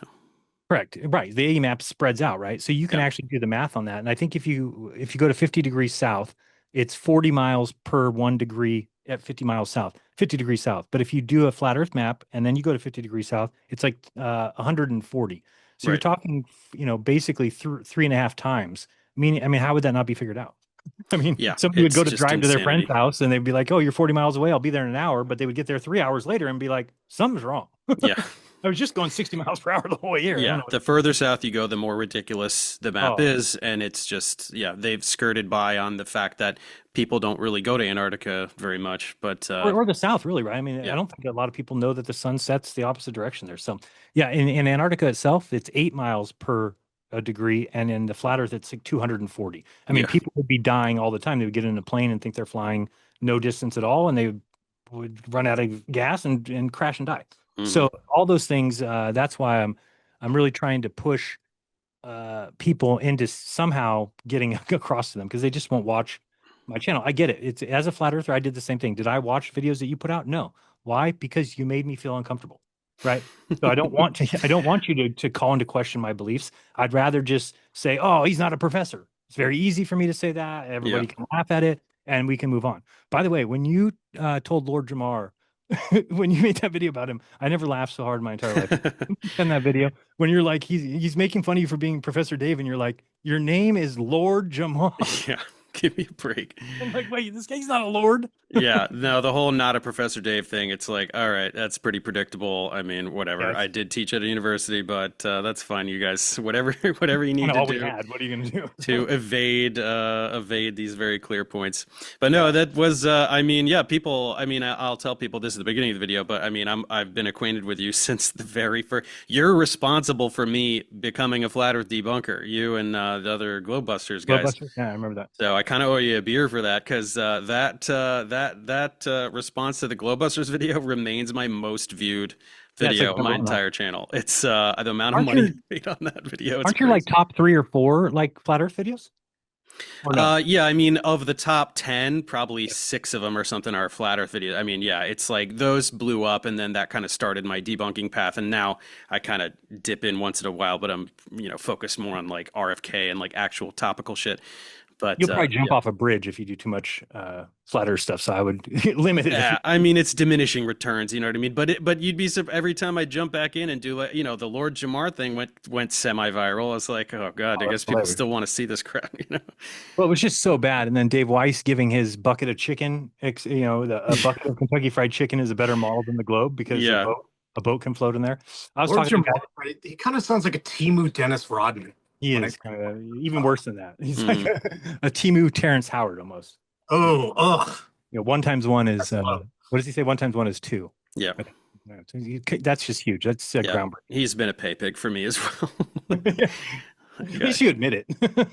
Correct, right. The AE map spreads out, right? So you can actually do the math on that. And I think if you go to 50 degrees south, it's 40 miles per 1 degree at 50 miles south, 50 degrees south. But if you do a flat Earth map and then you go to 50 degrees south, it's like 140. So you're talking, basically 3.5 times. I mean, how would that not be figured out? I mean, somebody would go to drive to their friend's house and they'd be like, oh, you're 40 miles away. I'll be there in an hour. But they would get there 3 hours later and be like, something's wrong. Yeah. I was just going 60 miles per hour the whole year. Yeah. The further south you go, the more ridiculous the map is. And it's just, they've skirted by on the fact that people don't really go to Antarctica very much. But or the South, really, right? I mean, I don't think a lot of people know that the sun sets the opposite direction there. So, in Antarctica itself, it's 8 miles per degree. And in the flat Earth, it's like 240. I mean, people would be dying all the time. They would get in a plane and think they're flying no distance at all. And they would run out of gas and crash and die. So all those things, that's why I'm really trying to push people into somehow getting across to them, because they just won't watch my channel. I get it. It's as a flat earther, I did the same thing. Did I watch videos that you put out? No. Why? Because you made me feel uncomfortable, right? So I don't want you to call into question my beliefs. I'd rather just say, oh, he's not a professor. It's very easy for me to say that. Everybody can laugh at it and we can move on. By the way, when you told Lord Jamar, when you made that video about him, I never laughed so hard in my entire life. In that video, when you're like, he's making fun of you for being Professor Dave, and you're like, your name is Lord Jamar. Yeah, give me a break. I'm like, wait, this guy's not a lord. Yeah, no, the whole not a Professor Dave thing, it's like, all right, that's pretty predictable. I mean, whatever. Yes. I did teach at a university, but that's fine, you guys. Whatever you need to do. What are you going to do? To evade these very clear points. But no, that was, people, I'll tell people this is the beginning of the video, but I've been acquainted with you since the very first. You're responsible for me becoming a flat Earth debunker. You and the other Globebusters guys. Yeah, I remember that. So I kind of owe you a beer for that, because that response to the Globebusters video remains my most viewed video on my entire channel. It's the amount of money you made on that video. Aren't you like top 3 or 4 like flat Earth videos? Yeah, I mean, of the top 10, probably 6 of them or something are flat Earth videos. I mean, yeah, it's like those blew up, and then that kind of started my debunking path. And now I kind of dip in once in a while, but I'm, focused more on like RFK and like actual topical shit. But You'll probably jump off a bridge if you do too much flat Earth stuff. So I would limit it. Yeah, I mean, it's diminishing returns, you know what I mean? But you'd be surprised every time I jump back in and do like, the Lord Jamar thing went semi-viral. I was like, oh God, I guess people still want to see this crap, Well, it was just so bad. And then Dave Weiss giving his bucket of chicken, a bucket of Kentucky Fried Chicken is a better model than the Globe because a boat can float in there. I was Lord talking Jamar, right? He kind of sounds like a Timu Dennis Rodman. He is kind of even worse than that. He's like a Timu Terrence Howard almost. Oh, ugh. 1 times 1 is what does he say? 1 times 1 is 2. Yeah. That's just huge. That's groundbreaking. He's been a pay pig for me as well. At least you admit it.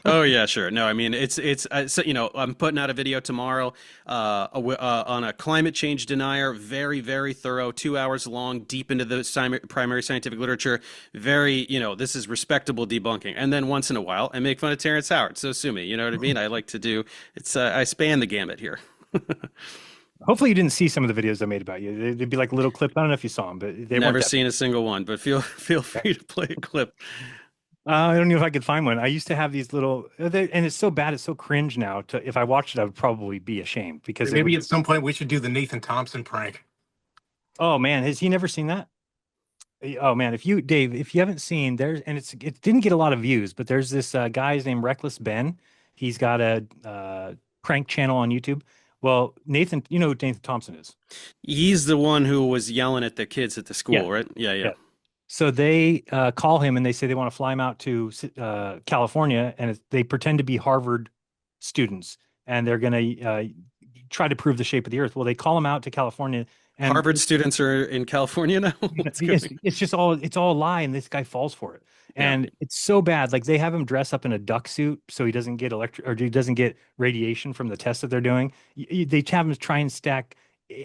Oh yeah, sure. No, I mean it's so, I'm putting out a video tomorrow on a climate change denier, very very thorough, 2 hours long, deep into the primary scientific literature. Very, this is respectable debunking. And then once in a while, I make fun of Terrence Howard. So sue me. You know what I mean? I like to do. It's I span the gamut here. Hopefully you didn't see some of the videos I made about you. They'd be like little clips. I don't know if you saw them, but they never seen a single one. But feel free to play a clip. I don't know if I could find one. I used to have these little, and it's so bad, it's so cringe now. If I watched it, I would probably be ashamed because maybe at some point we should do the Nathan Thompson prank. Oh man, has he never seen that? Oh man, Dave, if you haven't seen, it didn't get a lot of views, but there's this guy's named Reckless Ben. He's got a prank channel on YouTube. Well, Nathan, you know who Nathan Thompson is? He's the one who was yelling at the kids at the school, right? Yeah. So they call him and they say they want to fly him out to California, and they pretend to be Harvard students, and they're going to try to prove the shape of the Earth. Well, they call him out to California. And Harvard students are in California now. It's all a lie, and this guy falls for it. And it's so bad. Like they have him dress up in a duck suit so he doesn't get he doesn't get radiation from the tests that they're doing. They have him try and stack.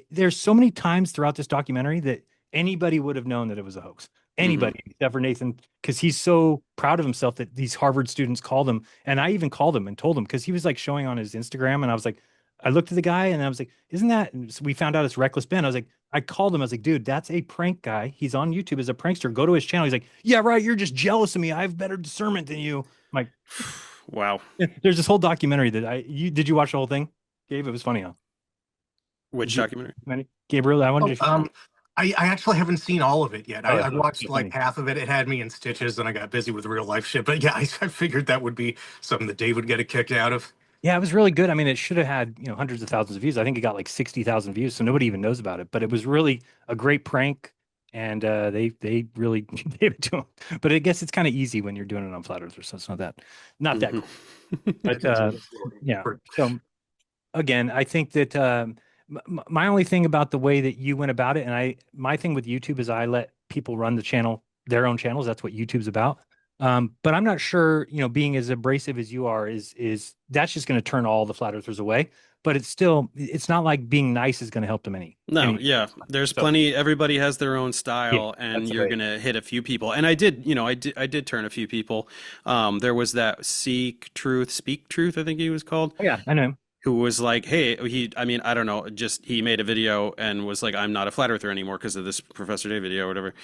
There's so many times throughout this documentary that anybody would have known that it was a hoax. Anybody except for Nathan, because he's so proud of himself that these Harvard students called him. And I even called him and told him, because he was like showing on his Instagram, and I was like, I looked at the guy and I was like, isn't that, and so we found out it's Reckless Ben. I was like, I called him. I was like, dude, that's a prank guy. He's on YouTube as a prankster. Go to his channel. He's like, yeah, right. You're just jealous of me. I have better discernment than you. I'm like, wow. There's this whole documentary that did you watch the whole thing, Gabe? It was funny, huh? Which documentary? Gabriel, I wanted to. I actually haven't seen all of it yet. I watched like half of it. It had me in stitches, and I got busy with real life shit. But yeah, I figured that would be something that Dave would get a kick out of. Yeah, it was really good. I mean, it should have had hundreds of thousands of views. I think it got like 60,000 views, so nobody even knows about it. But it was really a great prank, and they really gave it to him. But I guess it's kind of easy when you're doing it on Flat Earth, so it's not that cool. But yeah. So again, I think that. My only thing about the way that you went about it, and my thing with YouTube is I let people run the channel, their own channels. That's what YouTube's about. But I'm not sure, being as abrasive as you are is that's just going to turn all the flat earthers away. But it's not like being nice is going to help them any. Yeah. There's plenty. Everybody has their own style, and you're going to hit a few people. And I did turn a few people. There was that Speak Truth, I think he was called. Oh, yeah, I know him. Who was like, hey, I don't know, he made a video and was like, I'm not a flat earther anymore because of this Professor Day video or whatever.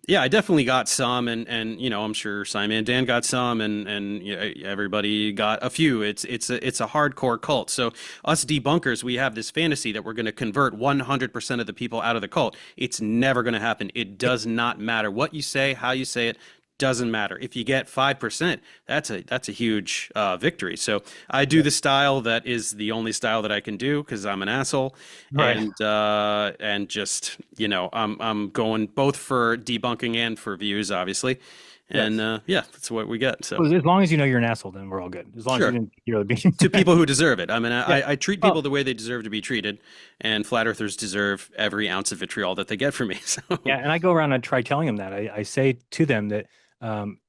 Yeah, I definitely got some, and I'm sure Simon Dan got some, and everybody got a few. It's a hardcore cult. So us debunkers, we have this fantasy that we're going to convert 100% of the people out of the cult. It's never going to happen. It does not matter what you say, how you say it. Doesn't matter. If you get 5%, that's a huge victory. So I do the style that is the only style that I can do because I'm an asshole, right. And just I'm going both for debunking and for views, obviously. And that's what we get. So as long as you know you're an asshole, then we're all good. As long as you didn't to people who deserve it. I mean, I treat people the way they deserve to be treated, and flat earthers deserve every ounce of vitriol that they get from me. So. Yeah, and I go around and try telling them that. I say to them that.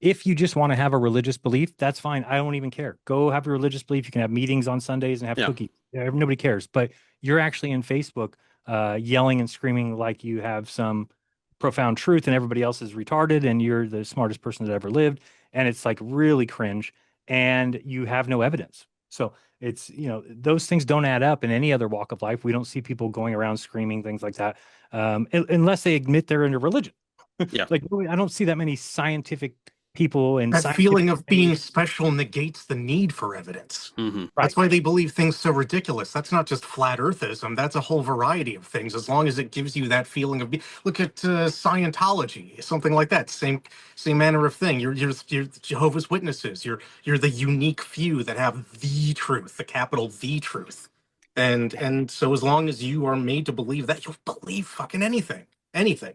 If you just want to have a religious belief, that's fine. I don't even care. Go have a religious belief. You can have meetings on Sundays and have cookies. Nobody cares. But you're actually in Facebook yelling and screaming like you have some profound truth and everybody else is retarded and you're the smartest person that ever lived. And it's like really cringe. and you have no evidence. So it's, those things don't add up in any other walk of life. We don't see people going around screaming things like that, unless they admit they're into religion. Yeah. Like, I don't see that many scientific people and That feeling of being special negates the need for evidence. Mm-hmm. That's why they believe things so ridiculous. That's not just flat earthism. That's a whole variety of things. As long as it gives you that feeling of look at Scientology, something like that. Same manner of thing. You're Jehovah's Witnesses. You're the unique few that have the truth, the capital the truth. And so as long as you are made to believe that, you'll believe fucking anything. Anything.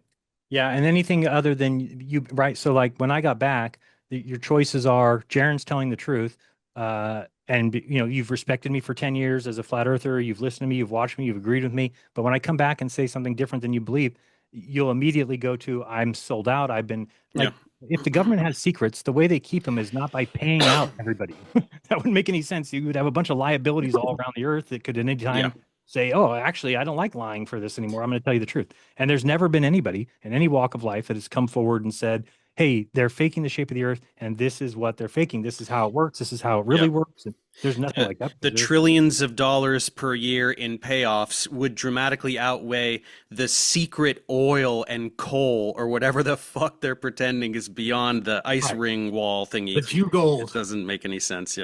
Yeah, and anything other than you, right? So like when I got back, your choices are Jeran's telling the truth, and you've respected me for 10 years as a flat earther, you've listened to me, you've watched me, you've agreed with me. But when I come back and say something different than you believe, you'll immediately go to I'm sold out. I've been like, if the government has secrets, the way they keep them is not by paying out everybody. That wouldn't make any sense. You would have a bunch of liabilities all around the earth that could at any time say, oh, actually, I don't like lying for this anymore. I'm going to tell you the truth. And there's never been anybody in any walk of life that has come forward and said, hey, they're faking the shape of the earth, and this is what they're faking. This is how it works. This is how it really works. And there's nothing like that. The trillions of dollars per year in payoffs would dramatically outweigh the secret oil and coal or whatever the fuck they're pretending is beyond the ice ring wall thingy. The few gold. It doesn't make any sense,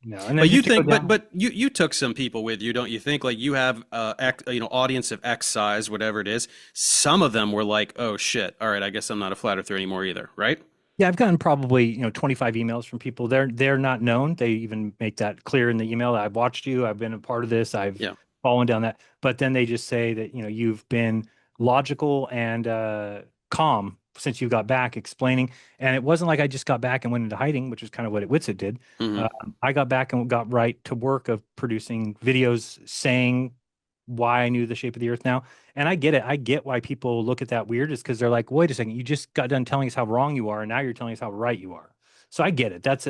No, but you think, but you took some people with you, don't you think? Like you have, audience of X size, whatever it is. Some of them were like, "Oh shit! All right, I guess I'm not a flat earther anymore either." Right? Yeah, I've gotten probably 25 emails from people. They're not known. They even make that clear in the email. I've watched you. I've been a part of this. I've fallen down that. But then they just say that you've been logical and calm since you got back, explaining. And it wasn't like I just got back and went into hiding, which is kind of what Witsit did. I got back and got right to work of producing videos saying why I knew the shape of the earth now. And I get it. I get why people look at that weird, is because they're like, wait a second, you just got done telling us how wrong you are, and now you're telling us how right you are. So I get it. That's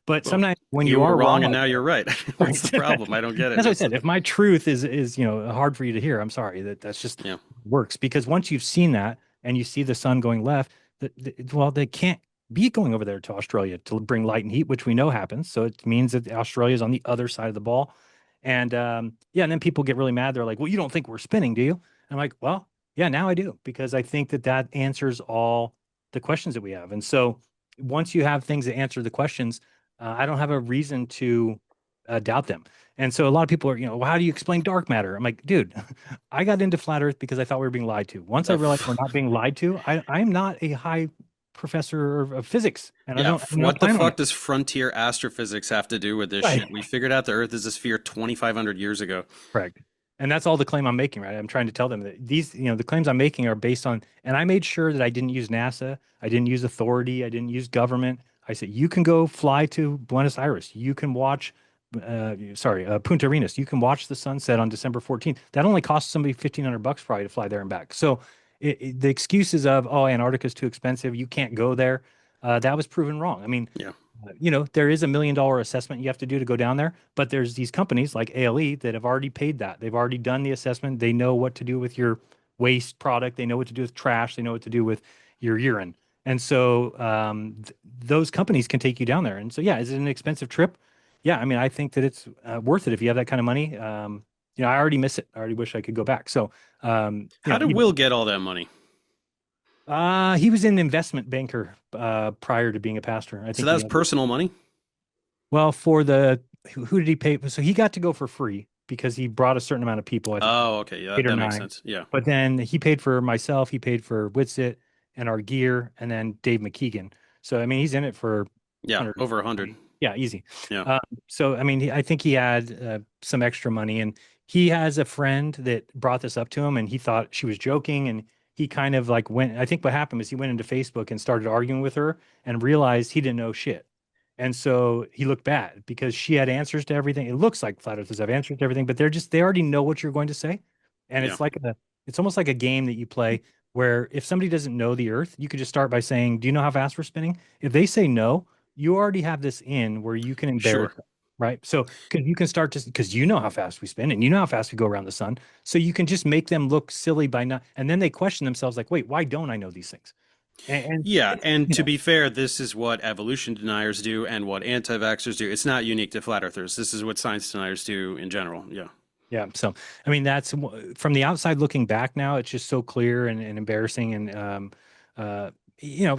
but sometimes when you are wrong and now you're right. What's the problem? I don't get it. As I said, if my truth is hard for you to hear, I'm sorry. That's just works, because once you've seen that and you see the sun going left, they can't be going over there to Australia to bring light and heat, which we know happens. So it means that Australia is on the other side of the ball. And and then people get really mad. They're like, well, you don't think we're spinning, do you? I'm like, well, yeah, now I do, because I think that answers all the questions that we have. And so once you have things that answer the questions, I don't have a reason to doubt them. And so a lot of people are, well, how do you explain dark matter? I'm like, dude, I got into flat earth because I thought we were being lied to. Once I realized we're not being lied to, I'm not a high professor of physics. And what the fuck does frontier astrophysics have to do with this shit? We figured out the earth is a sphere 2,500 years ago. Correct. And that's all the claim I'm making, right? I'm trying to tell them that these, the claims I'm making are based on, and I made sure that I didn't use NASA. I didn't use authority. I didn't use government. I said, you can go fly to Buenos Aires. You can watch, Punta Arenas. You can watch the sunset on December 14th. That only costs somebody $1,500 probably to fly there and back. So the excuses of, oh, Antarctica is too expensive, you can't go there, that was proven wrong. I mean, there is $1 million assessment you have to do to go down there, but there's these companies like ALE that have already paid that. They've already done the assessment. They know what to do with your waste product. They know what to do with trash. They know what to do with your urine. And so those companies can take you down there. And so, yeah, is it an expensive trip? Yeah, I mean, I think that it's worth it if you have that kind of money. I already miss it. I already wish I could go back. So how did Will get all that money? He was an investment banker prior to being a pastor. I think so. That was personal money? Well, for who did he pay? So he got to go for free because he brought a certain amount of people. I think, okay. Yeah, that makes sense. Yeah. But then he paid for myself. He paid for Witsit and our gear, and then Dave McKeegan. So, I mean, he's in it for over 100. Yeah, easy. Yeah. So, I mean, I think he had some extra money, and he has a friend that brought this up to him, and he thought she was joking, and he kind of like went, I think what happened was he went into Facebook and started arguing with her and realized he didn't know shit. And so he looked bad because she had answers to everything. It looks like flat earthers have answers to everything, but they already know what you're going to say. And it's like it's almost like a game that you play where if somebody doesn't know the earth, you could just start by saying, do you know how fast we're spinning? If they say no, you already have this in where you can embarrass them, right? So you can start because you know how fast we spin and you know how fast we go around the sun. So you can just make them look silly by not, and then they question themselves like, wait, why don't I know these things? Yeah, and you to know, be fair, this is what evolution deniers do and what anti-vaxxers do. It's not unique to flat earthers. This is what science deniers do in general. Yeah. Yeah. So, I mean, that's from the outside looking back now, it's just so clear and embarrassing and,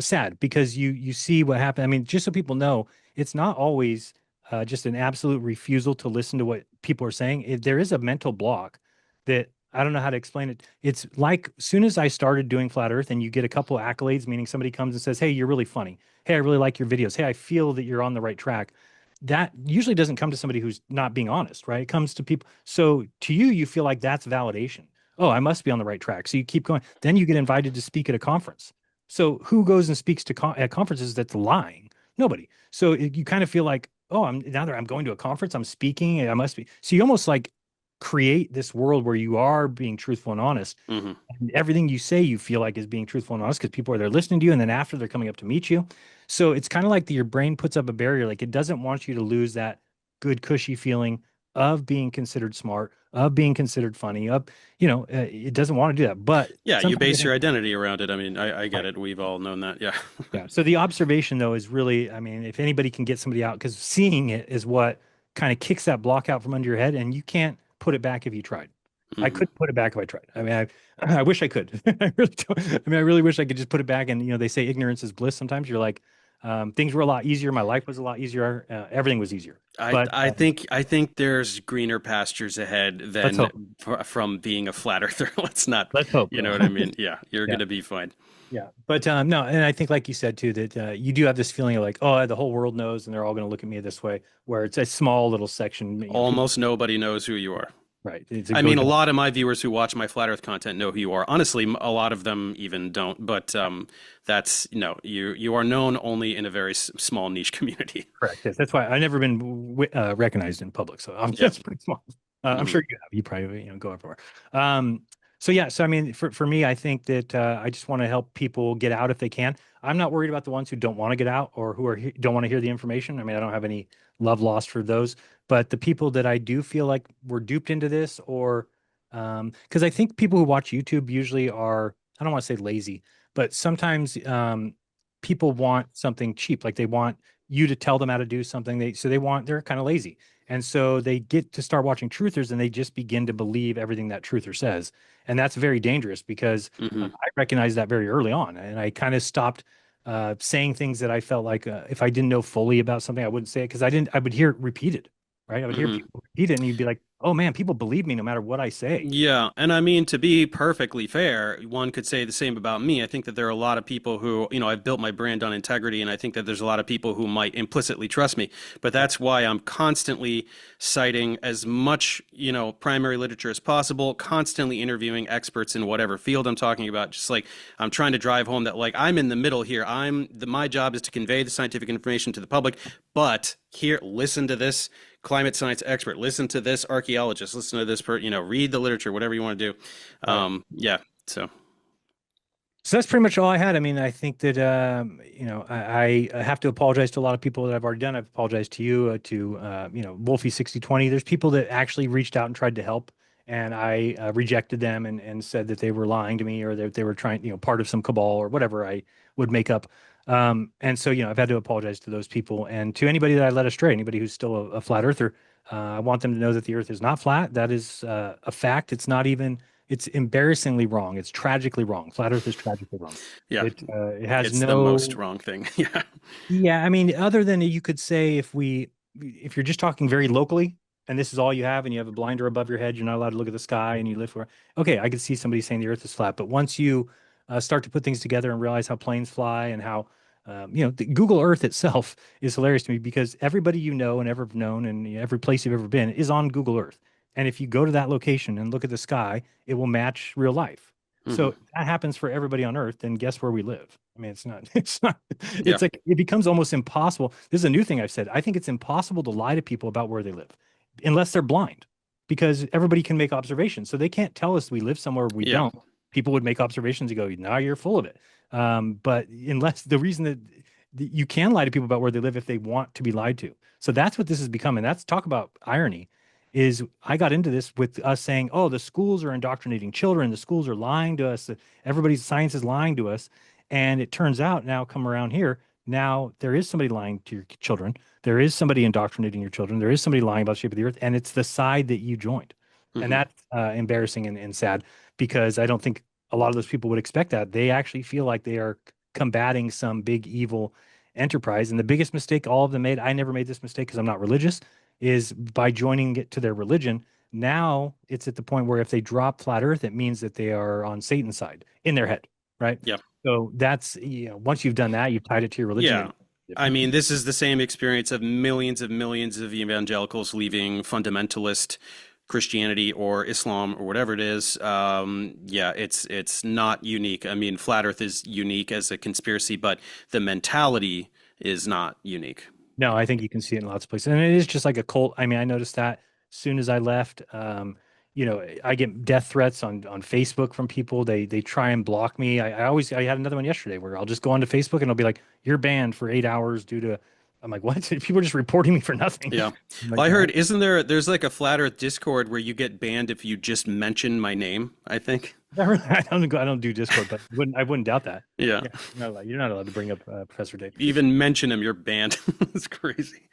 sad because you see what happened. I mean, just so people know, it's not always just an absolute refusal to listen to what people are saying. There is a mental block that I don't know how to explain it. It's like as soon as I started doing flat earth and you get a couple accolades, meaning somebody comes and says, "Hey, you're really funny. Hey, I really like your videos. Hey, I feel that you're on the right track." That usually doesn't come to somebody who's not being honest, right? It comes to people. So to you, you feel like that's validation. Oh, I must be on the right track. So you keep going. Then you get invited to speak at a conference. So who goes and speaks to at conferences that's lying? Nobody. So you kind of feel like, oh, I'm going to a conference. I'm speaking. And I must be. So you almost like create this world where you are being truthful and honest. Mm-hmm. And everything you say, you feel like is being truthful and honest because people are there listening to you. And then after they're coming up to meet you. So it's kind of like your brain puts up a barrier. Like it doesn't want you to lose that good, cushy feeling of being considered smart, of being considered funny, it doesn't want to do that. But yeah, you base your identity around it. I mean, I get it. We've all known that. Yeah. Yeah. So the observation though is really, I mean, if anybody can get somebody out, because seeing it is what kind of kicks that block out from under your head, and you can't put it back if you tried. Mm-hmm. I couldn't put it back if I tried. I mean, I wish I could. I really don't. I mean, I really wish I could just put it back. And they say ignorance is bliss. Sometimes you're like, things were a lot easier. My life was a lot easier. Everything was easier. I think there's greener pastures ahead than from being a flat earther. Let's hope. You know what I mean? Yeah, you're going to be fine. Yeah. But no, and I think like you said too, that you do have this feeling of like, oh, the whole world knows and they're all going to look at me this way, where it's a small little section. Almost nobody knows who you are. Right. I mean, a lot of my viewers who watch my flat earth content know who you are. Honestly, a lot of them even don't. But that's you are known only in a very small niche community. Correct. Yes, that's why I've never been recognized in public. So I'm just pretty small. I'm sure you have. You probably go everywhere. So yeah. So I mean, for me, I think that I just want to help people get out if they can. I'm not worried about the ones who don't want to get out or who don't want to hear the information. I mean, I don't have any love lost for those. But the people that I do feel like were duped into this, or because I think people who watch YouTube usually are, I don't want to say lazy, but sometimes people want something cheap. Like they want you to tell them how to do something. They're kind of lazy. And so they get to start watching truthers and they just begin to believe everything that truther says. And that's very dangerous because I recognized that very early on. And I kind of stopped saying things that I felt like if I didn't know fully about something, I wouldn't say it because I would hear it repeated. Right. I would hear people repeat it and you'd be like, oh man, people believe me no matter what I say. Yeah. And I mean, to be perfectly fair, one could say the same about me. I think that there are a lot of people who, I've built my brand on integrity, and I think that there's a lot of people who might implicitly trust me. But that's why I'm constantly citing as much, primary literature as possible, constantly interviewing experts in whatever field I'm talking about. Just like I'm trying to drive home that like I'm in the middle here. My job is to convey the scientific information to the public, but here, listen to this climate science expert, listen to this archaeologist, listen to this read the literature, whatever you want to do. Yeah. So that's pretty much all I had. I mean, I think that, I have to apologize to a lot of people that I've already done. I've apologized to you, to Wolfie 6020. There's people that actually reached out and tried to help, and I rejected them and said that they were lying to me or that they were trying, part of some cabal or whatever I would make up. And so, I've had to apologize to those people and to anybody that I led astray, anybody who's still a flat earther. I want them to know that the earth is not flat. That is a fact. It's not even, it's embarrassingly wrong. It's tragically wrong. Flat earth is tragically wrong. Yeah. It has it's the most wrong thing. Yeah. Yeah. I mean, other than you could say if you're just talking very locally and this is all you have and you have a blinder above your head, you're not allowed to look at the sky and you live where, okay, I could see somebody saying the earth is flat. But once you start to put things together and realize how planes fly and how, the Google Earth itself is hilarious to me because everybody and ever have known and every place you've ever been is on Google Earth. And if you go to that location and look at the sky, it will match real life. So if that happens for everybody on Earth, then guess where we live? I mean, it's like, it becomes almost impossible. This is a new thing I've said. I think it's impossible to lie to people about where they live unless they're blind because everybody can make observations. So they can't tell us we live somewhere we don't. People would make observations and go, "No, you're full of it." But unless the reason that you can lie to people about where they live if they want to be lied to. So that's what this has become. And that's talk about irony is I got into this with us saying, oh, the schools are indoctrinating children. The schools are lying to us. Everybody's science is lying to us. And it turns out now, come around here, now there is somebody lying to your children. There is somebody indoctrinating your children. There is somebody lying about the shape of the earth, and it's the side that you joined. And that's embarrassing and sad, because I don't think a lot of those people would expect that. They actually feel like they are combating some big evil enterprise. And the biggest mistake all of them made, I never made this mistake because I'm not religious, is by joining it to their religion. Now it's at the point where if they drop flat earth, it means that they are on Satan's side in their head, right? Yeah. So that's, once you've done that, you've tied it to your religion. Yeah. I mean, this is the same experience of millions of evangelicals leaving fundamentalist Christianity or Islam or whatever it is. Yeah, it's not unique. I mean, flat earth is unique as a conspiracy, but the mentality is not unique. No, I think you can see it in lots of places. And it is just like a cult. I mean, I noticed that as soon as I left, I get death threats on Facebook from people. They try and block me. I had another one yesterday where I'll just go onto Facebook and it'll be like, you're banned for 8 hours due to, I'm like, what? People are just reporting me for nothing. Yeah. Like, Well, I heard, there's like a flat earth Discord where you get banned if you just mention my name, I think. I don't do Discord, but I wouldn't doubt that. Yeah. You're not allowed to bring up Professor Dave. You even mention him, you're banned. It's crazy.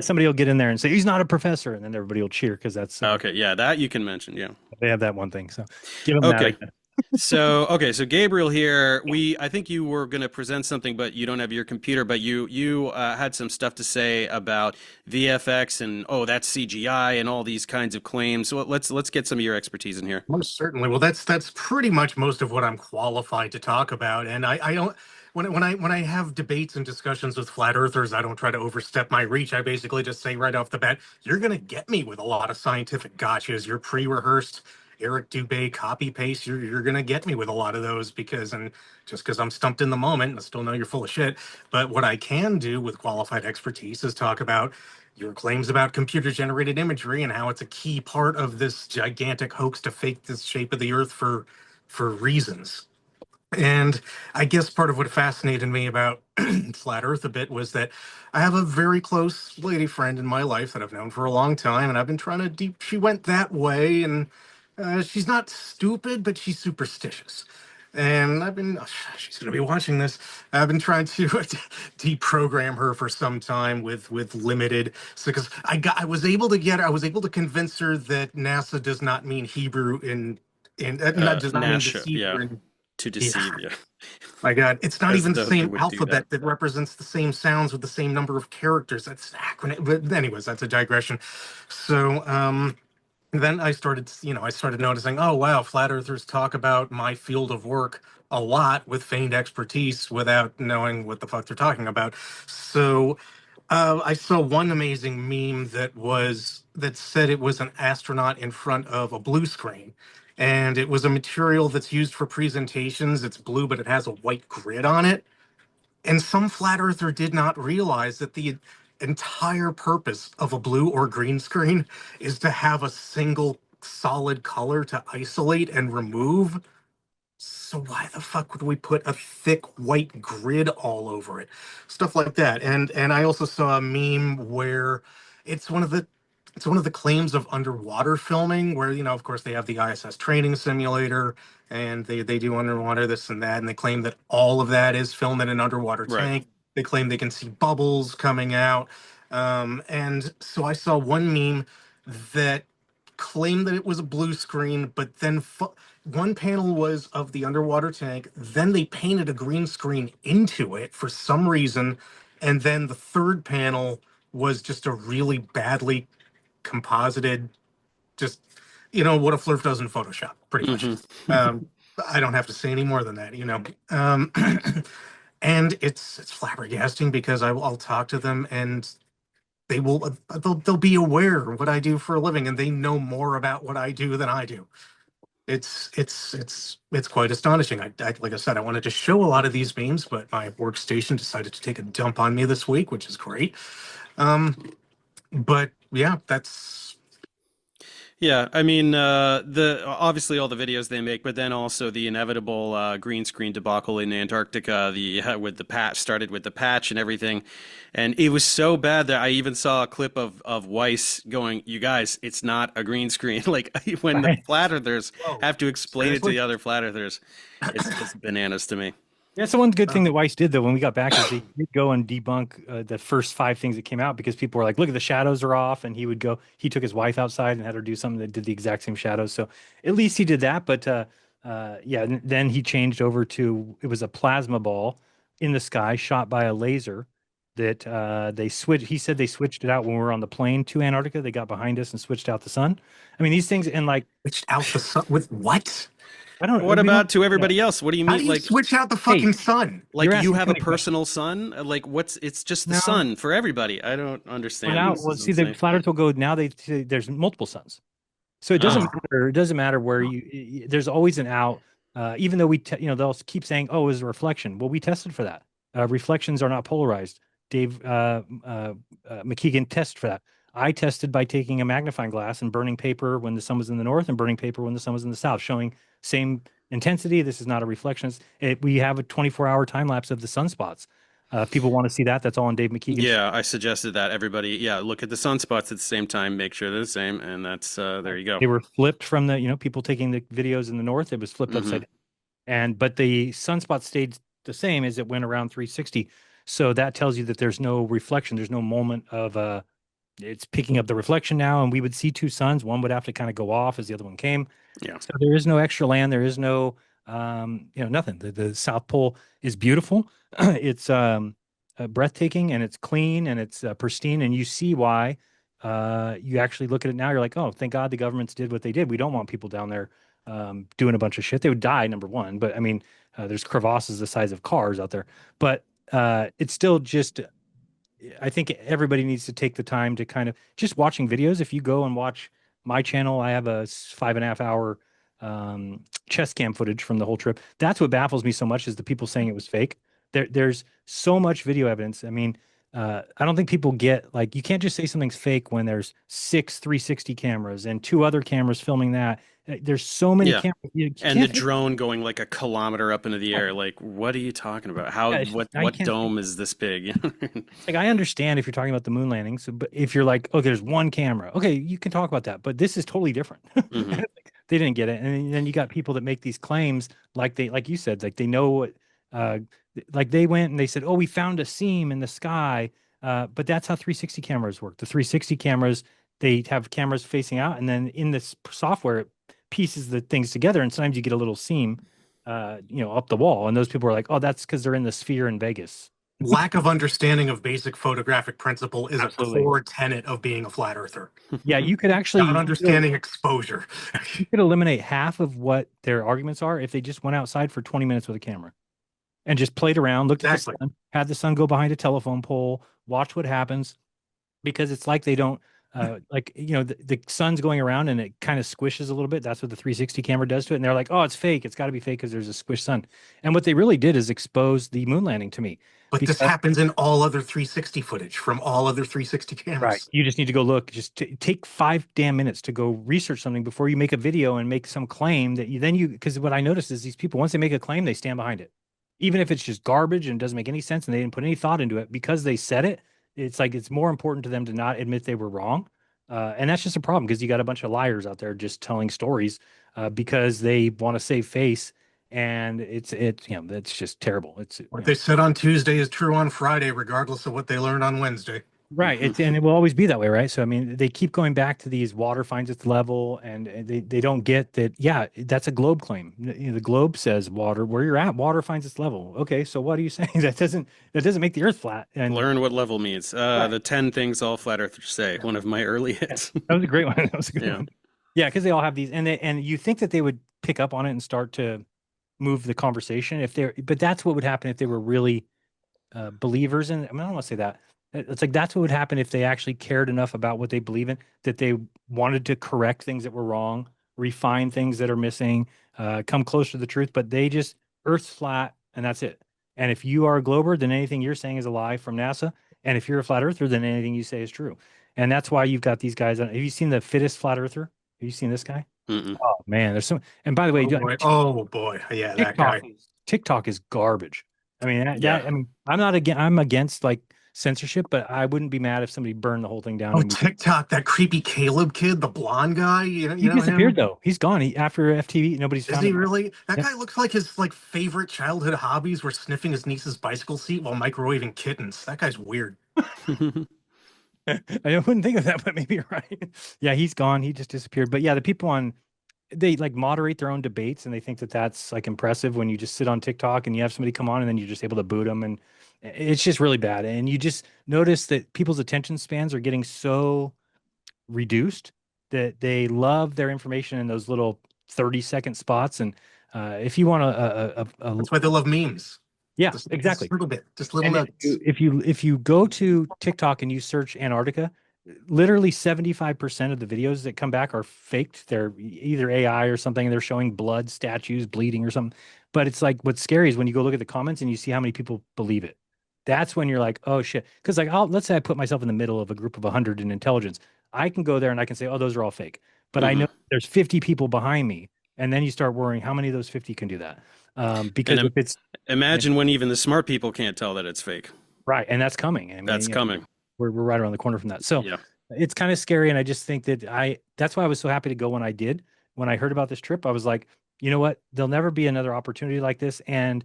Somebody will get in there and say, he's not a professor. And then everybody will cheer because that's. Okay. Yeah. That you can mention. Yeah. They have that one thing. So give them okay. that. So Gabriel here, I think you were going to present something, but you don't have your computer, but you had some stuff to say about VFX and, that's CGI and all these kinds of claims. So let's get some of your expertise in here. Most certainly. Well, that's pretty much most of what I'm qualified to talk about. And I don't, when I have debates and discussions with flat earthers, I don't try to overstep my reach. I basically just say right off the bat, you're going to get me with a lot of scientific gotchas. You're pre-rehearsed Eric Dubé copy paste. You're going to get me with a lot of those because I'm stumped in the moment, I still know you're full of shit. But what I can do with qualified expertise is talk about your claims about computer generated imagery and how it's a key part of this gigantic hoax to fake this shape of the earth for reasons. And I guess part of what fascinated me about flat earth a bit was that I have a very close lady friend in my life that I've known for a long time, and I've been trying to she went that way, and she's not stupid, but she's superstitious. And she's going to be watching this. I've been trying to deprogram her for some time with limited, because I was able to convince her that NASA does not mean Hebrew does not mean deceiver. To deceive you. My God, it's not even the same alphabet that represents the same sounds with the same number of characters. That's an acronym. But anyways, that's a digression. So, then I started noticing, oh, wow, flat earthers talk about my field of work a lot with feigned expertise without knowing what the fuck they're talking about. So I saw one amazing meme that said it was an astronaut in front of a blue screen. And it was a material that's used for presentations. It's blue, but it has a white grid on it. And some flat earther did not realize that the entire purpose of a blue or green screen is to have a single solid color to isolate and remove. So why the fuck would we put a thick white grid all over it? Stuff like that. And I also saw a meme where it's one of the claims of underwater filming where, of course, they have the ISS training simulator and they do underwater this and that. And they claim that all of that is filmed in an underwater tank. They claim they can see bubbles coming out. And so I saw one meme that claimed that it was a blue screen, but then one panel was of the underwater tank. Then they painted a green screen into it for some reason. And then the third panel was just a really badly composited, just, what a flirt does in Photoshop, pretty much. I don't have to say any more than that, and it's flabbergasting because I'll talk to them and they'll be aware of what I do for a living and they know more about what I do than I do. It's quite astonishing. Like I said, I wanted to show a lot of these memes, but my workstation decided to take a dump on me this week, which is great. But yeah, that's Yeah, I mean, obviously all the videos they make, but then also the inevitable green screen debacle in Antarctica, with the patch, started with the patch and everything, and it was so bad that I even saw a clip of Weiss going, "You guys, it's not a green screen." Like when the flat earthers have to explain it to the other flat earthers, it's bananas to me. That's the one good thing that Weiss did, though, when we got back, is he did go and debunk the first 5 things that came out, because people were like, look at the shadows are off. And he took his wife outside and had her do something that did the exact same shadows. So at least he did that. But then he changed over to, it was a plasma ball in the sky shot by a laser that they switched. He said they switched it out when we were on the plane to Antarctica. They got behind us and switched out the sun. I mean, these things, and like, switched out the sun with what? I don't. What about to everybody else? What do you mean? How do you like switch out the fucking sun? Like you have a personal sun? Like it's just the No. sun for everybody. I don't understand. Well, see, the flat Earth will go now. They say there's multiple suns, so it doesn't matter. It doesn't matter where there's always an out. Even though they'll keep saying, "Oh, it was a reflection." Well, we tested for that. Reflections are not polarized. Dave McKeegan tested for that. I tested by taking a magnifying glass and burning paper when the sun was in the north and burning paper when the sun was in the south, showing same intensity. This is not a reflection. We have a 24-hour time lapse of the sunspots. People want to see that. That's all on Dave McKeegan. Yeah, I suggested that everybody, look at the sunspots at the same time, make sure they're the same, and that's there you go. They were flipped from the people taking the videos in the north. It was flipped upside down, but the sunspot stayed the same as it went around 360. So that tells you that there's no reflection. There's no moment of it's picking up the reflection now, and we would see 2 suns. One would have to kind of go off as the other one came. Yeah. So there is no extra land. There is no, nothing. The South Pole is beautiful. It's breathtaking, and it's clean, and it's pristine. And you see why. You actually look at it now. You're like, oh, thank God the governments did what they did. We don't want people down there doing a bunch of shit. They would die, number one. But I mean, there's crevasses the size of cars out there. But it's still just. I think everybody needs to take the time to kind of just watching videos. If you go and watch my channel, I have a 5.5 hour chest cam footage from the whole trip. That's what baffles me so much, is the people saying it was fake. There's so much video evidence. I mean, I don't think people get, like, you can't just say something's fake when there's 6 360 cameras and 2 other cameras filming that. There's so many cameras. And the drone going like a kilometer up into the air. Like, what are you talking about? What dome is this big? Like, I understand if you're talking about the moon landing. So, but if you're like, okay, there's 1 camera. Okay, you can talk about that. But this is totally different. They didn't get it. And then you got people that make these claims, like you said, like they know what, like they went and they said, oh, we found a seam in the sky. But that's how 360 cameras work. The 360 cameras, they have cameras facing out, and then in this software, it pieces the things together. And sometimes you get a little seam, up the wall. And those people are like, oh, that's because they're in the sphere in Vegas. Lack of understanding of basic photographic principle is a core tenet of being a flat earther. Yeah, you could actually not understanding exposure. You could eliminate half of what their arguments are if they just went outside for 20 minutes with a camera and just played around, looked at the sun, had the sun go behind a telephone pole, watch what happens, because it's like they don't the sun's going around and it kind of squishes a little bit. That's what the 360 camera does to it. And they're like, oh, it's fake. It's got to be fake because there's a squish sun. And what they really did is expose the moon landing to me. But this happens in all other 360 footage from all other 360 cameras. Right. You just need to go look. Just take 5 damn minutes to go research something before you make a video and make some claim that because what I noticed is these people, once they make a claim, they stand behind it. Even if it's just garbage and doesn't make any sense and they didn't put any thought into it, because they said it, it's like it's more important to them to not admit they were wrong. And that's just a problem, because you got a bunch of liars out there just telling stories because they want to save face. And it's just terrible. What they said on Tuesday is true on Friday, regardless of what they learned on Wednesday. Right. And it will always be that way, right? So, I mean, they keep going back to these water finds its level, and they don't get that, that's a globe claim. The globe says water, where you're at, water finds its level. Okay, so what are you saying? That doesn't make the earth flat. And learn what level means. The 10 things all flat earthers say, one of my early hits. That was a great one. That was a good one. Yeah, because they all have these, and you think that they would pick up on it and start to move the conversation but that's what would happen if they were really believers in. I mean, I don't want to say that. It's like that's what would happen if they actually cared enough about what they believe in, that they wanted to correct things that were wrong, refine things that are missing, come closer to the truth. But they just, Earth's flat, and that's it. And if you are a glober, then anything you're saying is a lie from NASA. And if you're a flat earther, then anything you say is true. And that's why you've got these guys on. Have you seen the fittest flat earther? Have you seen this guy? Mm-mm. Oh man, there's some. And by the way, oh boy, yeah, that guy. TikTok is garbage. I mean, I'm against like censorship, but I wouldn't be mad if somebody burned the whole thing down. Oh, And TikTok, that creepy Caleb kid, the blonde guy. he You know disappeared him? though. He's gone. After FTV, nobody's Is found he him. really? That Yep. guy looks like his favorite childhood hobbies were sniffing his niece's bicycle seat while microwaving kittens. That guy's weird. I wouldn't think of that, but maybe you're right. Yeah, he's gone. He just disappeared. But yeah, the people they like moderate their own debates, and they think that that's like impressive when you just sit on TikTok and you have somebody come on and then you're just able to boot them, and it's just really bad. And you just notice that people's attention spans are getting so reduced that they love their information in those little 30-second spots. And if you want That's why they love memes. Yeah, Just exactly. a little bit, just little And nuggets. if you go to TikTok and you search Antarctica, literally 75% of the videos that come back are faked. They're either AI or something, and they're showing blood, statues, bleeding or something. But it's like, what's scary is when you go look at the comments and you see how many people believe it. That's when you're like, oh shit. Because like, let's say I put myself in the middle of a group of 100 in intelligence. I can go there and I can say, oh, those are all fake. But I know there's 50 people behind me. And then you start worrying how many of those 50 can do that. Because if it's imagine when even the smart people can't tell that it's fake. Right, and that's coming. I mean, that's coming. We're right around the corner from that. So it's kind of scary, and I just think that that's why I was so happy to go when I did. When I heard about this trip, I was like, you know what? There'll never be another opportunity like this. And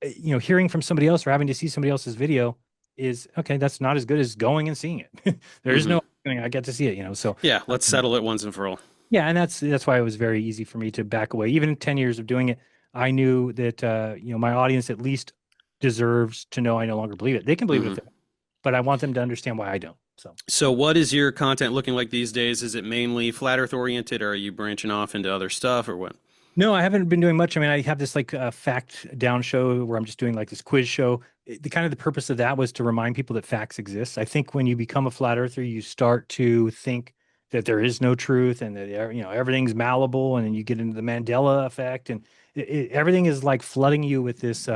hearing from somebody else or having to see somebody else's video is okay. That's not as good as going and seeing it. There is no I get to see it. So yeah, let's settle it once and for all. Yeah, and that's why it was very easy for me to back away. Even in 10 years of doing it, I knew that my audience at least deserves to know I no longer believe it. They can believe it, but I want them to understand why I don't. So what is your content looking like these days? Is it mainly flat Earth oriented, or are you branching off into other stuff, or what? No, I haven't been doing much. I mean, I have this like fact down show where I'm just doing like this quiz show. The purpose of that was to remind people that facts exist. I think when you become a flat earther, you start to think that there is no truth and that everything's malleable, and then you get into the Mandela effect, and everything is like flooding you with this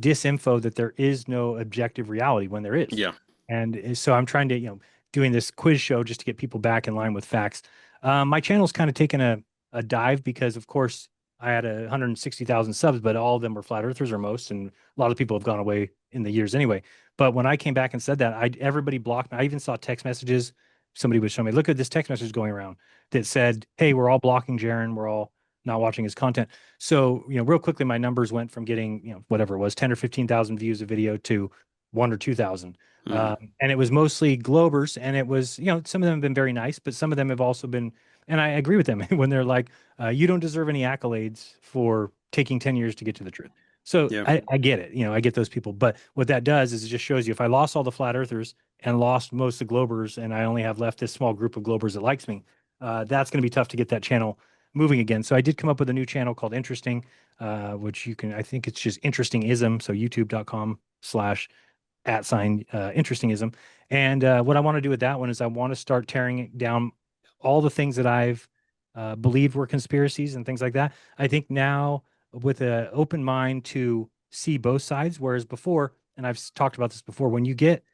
disinfo that there is no objective reality when there is. Yeah. And so I'm trying to doing this quiz show just to get people back in line with facts. My channel's kind of taken a dive because, of course, I had 160,000 subs, but all of them were flat earthers, or most, and a lot of people have gone away in the years anyway. But when I came back and said that, everybody blocked me. I even saw text messages. Somebody would show me, look at this text message going around that said, hey, we're all blocking Jeran. We're all not watching his content. So, real quickly, my numbers went from getting, whatever it was, 10 or 15,000 views a video to 1 or 2,000. And it was mostly Globers. And it was, some of them have been very nice, but some of them have also been, and I agree with them when they're like, you don't deserve any accolades for taking 10 years to get to the truth. So I get it. I get those people. But what that does is it just shows you, if I lost all the flat earthers and lost most of the Globers, and I only have left this small group of Globers that likes me, that's going to be tough to get that channel moving again. So I did come up with a new channel called Interesting, which you can, I think it's just Interestingism. So youtube.com/@Interestingism. And what I want to do with that one is I want to start tearing down all the things that I've believed were conspiracies and things like that. I think now, with an open mind to see both sides, whereas before, and I've talked about this before, when you get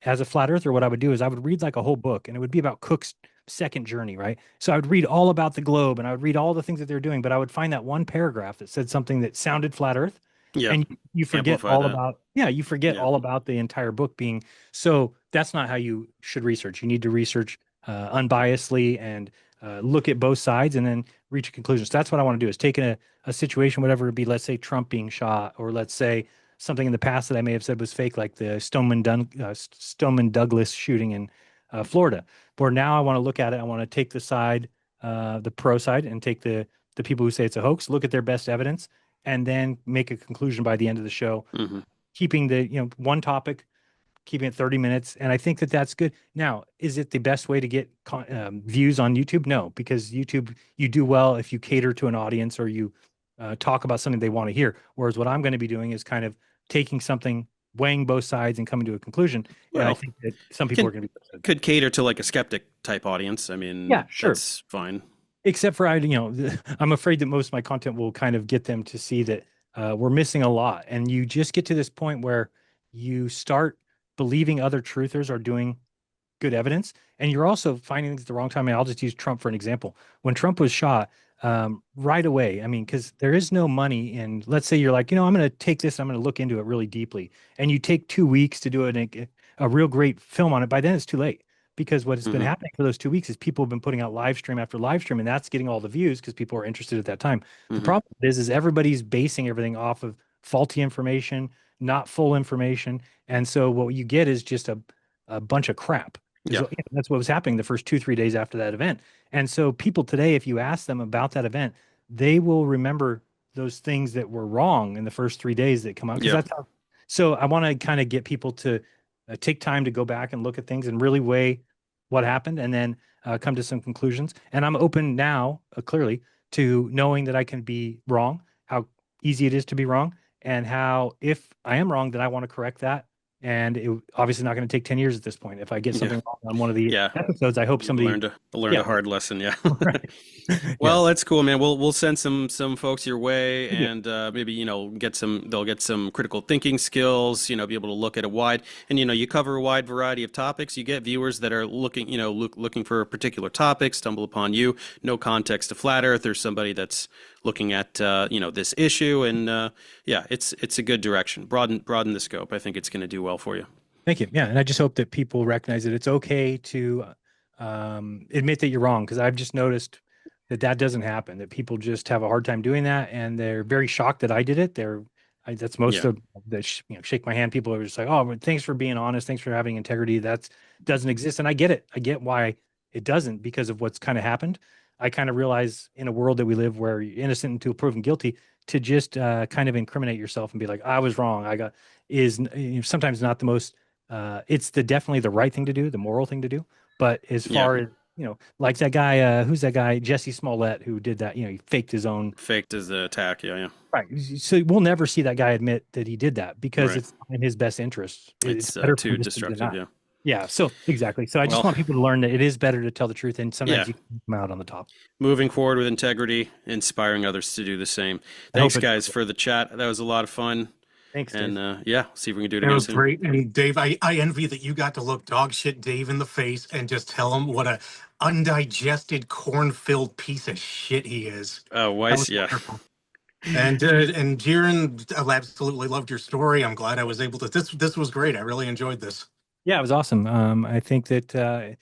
as a flat earther, what I would do is I would read like a whole book, and it would be about Cook's second journey, right? So I would read all about the globe, and I would read all the things that they're doing, but I would find that one paragraph that said something that sounded flat earth. Yeah. And you forget all about all about the entire book being. So that's not how you should research. You need to research unbiasedly and look at both sides and then reach a conclusion. So that's what I want to do, is take a situation, whatever it be, let's say Trump being shot, or let's say something in the past that I may have said was fake, like the Stoneman Douglas shooting in Florida. Where now I want to look at it, I want to take the side, the pro side, and take the people who say it's a hoax, look at their best evidence, and then make a conclusion by the end of the show, keeping the one topic, keeping it 30 minutes. And I think that that's good. Now, is it the best way to get views on YouTube? No, because YouTube, you do well if you cater to an audience, or you talk about something they want to hear. Whereas what I'm going to be doing is kind of taking something, weighing both sides, and coming to a conclusion. Well, and I think that some people are going to be could cater to like a skeptic type audience. I mean, yeah, sure, that's fine. Except for I'm afraid that most of my content will kind of get them to see that we're missing a lot, and you just get to this point where you start believing other truthers are doing good evidence, and you're also finding things at the wrong time. And I'll just use Trump for an example. When Trump was shot, right away. I mean, because there is no money in, let's say you're like, I'm going to take this, I'm going to look into it really deeply. And you take 2 weeks to do a real great film on it. By then it's too late, because what has been happening for those 2 weeks is people have been putting out live stream after live stream, and that's getting all the views because people are interested at that time. The problem is everybody's basing everything off of faulty information, not full information. And so what you get is just a bunch of crap. That's what was happening the first 2-3 days after that event. And so people today, if you ask them about that event, they will remember those things that were wrong in the first 3 days that come out. So I want to kind of get people to take time to go back and look at things and really weigh what happened, and then come to some conclusions. And I'm open now, clearly, to knowing that I can be wrong, how easy it is to be wrong, and how, if I am wrong, that I want to correct that. And it obviously not going to take 10 years at this point. If I get something wrong on one of the episodes, I hope somebody learned a hard lesson. Yeah. Well, that's cool, man. We'll send some folks your way, and maybe they'll get some critical thinking skills. Be able to look at a wide, and you cover a wide variety of topics. You get viewers that are looking looking for a particular topic, stumble upon you. No context to flat Earth, or somebody that's looking at this issue, and it's a good direction. Broaden the scope. I think it's going to do well for you. Thank you. Yeah, and I just hope that people recognize that it's okay to admit that you're wrong, because I've just noticed that doesn't happen. That people just have a hard time doing that, and they're very shocked that I did it. That's most of the shake my hand. People are just like, "Oh, thanks for being honest. Thanks for having integrity." That doesn't exist, and I get it. I get why it doesn't, because of what's kind of happened. I kind of realize, in a world that we live where you're innocent until proven guilty, to just kind of incriminate yourself and be like, I was wrong. Is sometimes not the most, it's definitely the right thing to do, the moral thing to do. But as far as, like that guy, who's that guy, Jesse Smollett, who did that, he faked his attack. Yeah. Right. So we'll never see that guy admit that he did that, because it's in his best interest. It's better too destructive. Yeah. Yeah, so exactly. So I just want people to learn that it is better to tell the truth, and sometimes you can come out on the top. Moving forward with integrity, inspiring others to do the same. Thanks, guys, for the chat. That was a lot of fun. Thanks, Dave. And see if we can do it again. It was great. And Dave, I envy that you got to look dog shit Dave in the face and just tell him what a undigested, corn-filled piece of shit he is. Oh, Weiss, wonderful. And Jeran, I absolutely loved your story. I'm glad I was able to. This was great. I really enjoyed this. Yeah, it was awesome. I think that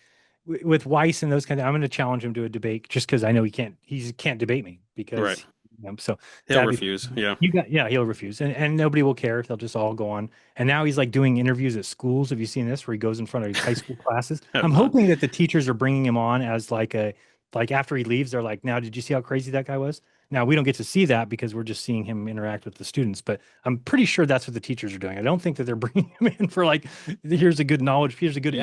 with Weiss and those I'm going to challenge him to a debate, just because I know he can't debate me, because so he'll refuse. He'll refuse, and nobody will care. They'll just all go on. And now he's like doing interviews at schools. Have you seen this, where he goes in front of high school classes? I'm hoping that the teachers are bringing him on as like after he leaves, they're like, now, did you see how crazy that guy was? Now, we don't get to see that because we're just seeing him interact with the students, but I'm pretty sure that's what the teachers are doing. I don't think that they're bringing him in for like, here's a good knowledge, here's a good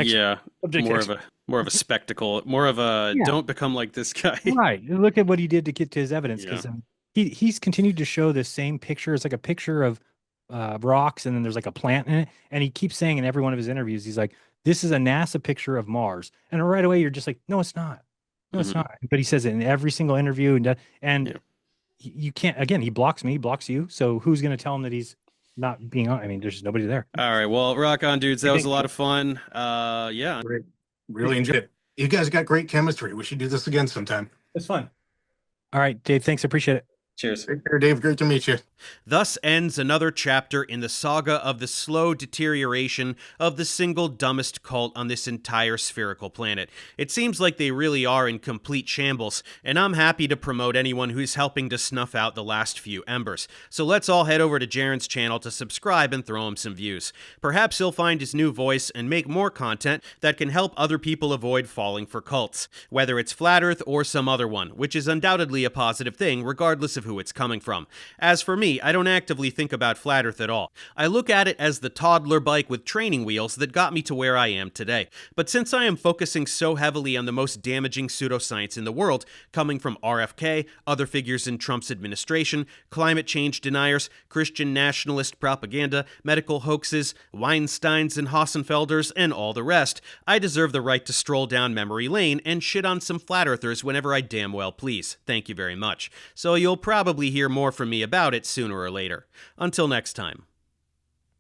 more of a spectacle, more of a don't become like this guy. Right. Look at what he did to get to his evidence, because he's continued to show the same picture. It's like a picture of rocks, and then there's like a plant in it, and he keeps saying in every one of his interviews, he's like, this is a NASA picture of Mars, and right away you're just like, no, it's not. No, it's not. But he says it in every single interview, and you can't. Again, he blocks me, blocks you. So who's going to tell him that he's not being on? I mean, there's nobody there. All right. Well, rock on, dudes. That was a lot of fun. Great. Really enjoyed it. You guys got great chemistry. We should do this again sometime. It's fun. All right, Dave. Thanks. I appreciate it. Cheers. Take care, Dave. Great to meet you. Thus ends another chapter in the saga of the slow deterioration of the single dumbest cult on this entire spherical planet. It seems like they really are in complete shambles, and I'm happy to promote anyone who's helping to snuff out the last few embers. So let's all head over to Jeran's channel to subscribe and throw him some views. Perhaps he'll find his new voice and make more content that can help other people avoid falling for cults, whether it's Flat Earth or some other one, which is undoubtedly a positive thing regardless of who it's coming from. As for me, I don't actively think about Flat Earth at all. I look at it as the toddler bike with training wheels that got me to where I am today. But since I am focusing so heavily on the most damaging pseudoscience in the world, coming from RFK, other figures in Trump's administration, climate change deniers, Christian nationalist propaganda, medical hoaxes, Weinsteins and Hassenfelders, and all the rest, I deserve the right to stroll down memory lane and shit on some Flat Earthers whenever I damn well please. Thank you very much. So you'll probably hear more from me about it sooner or later. Until next time.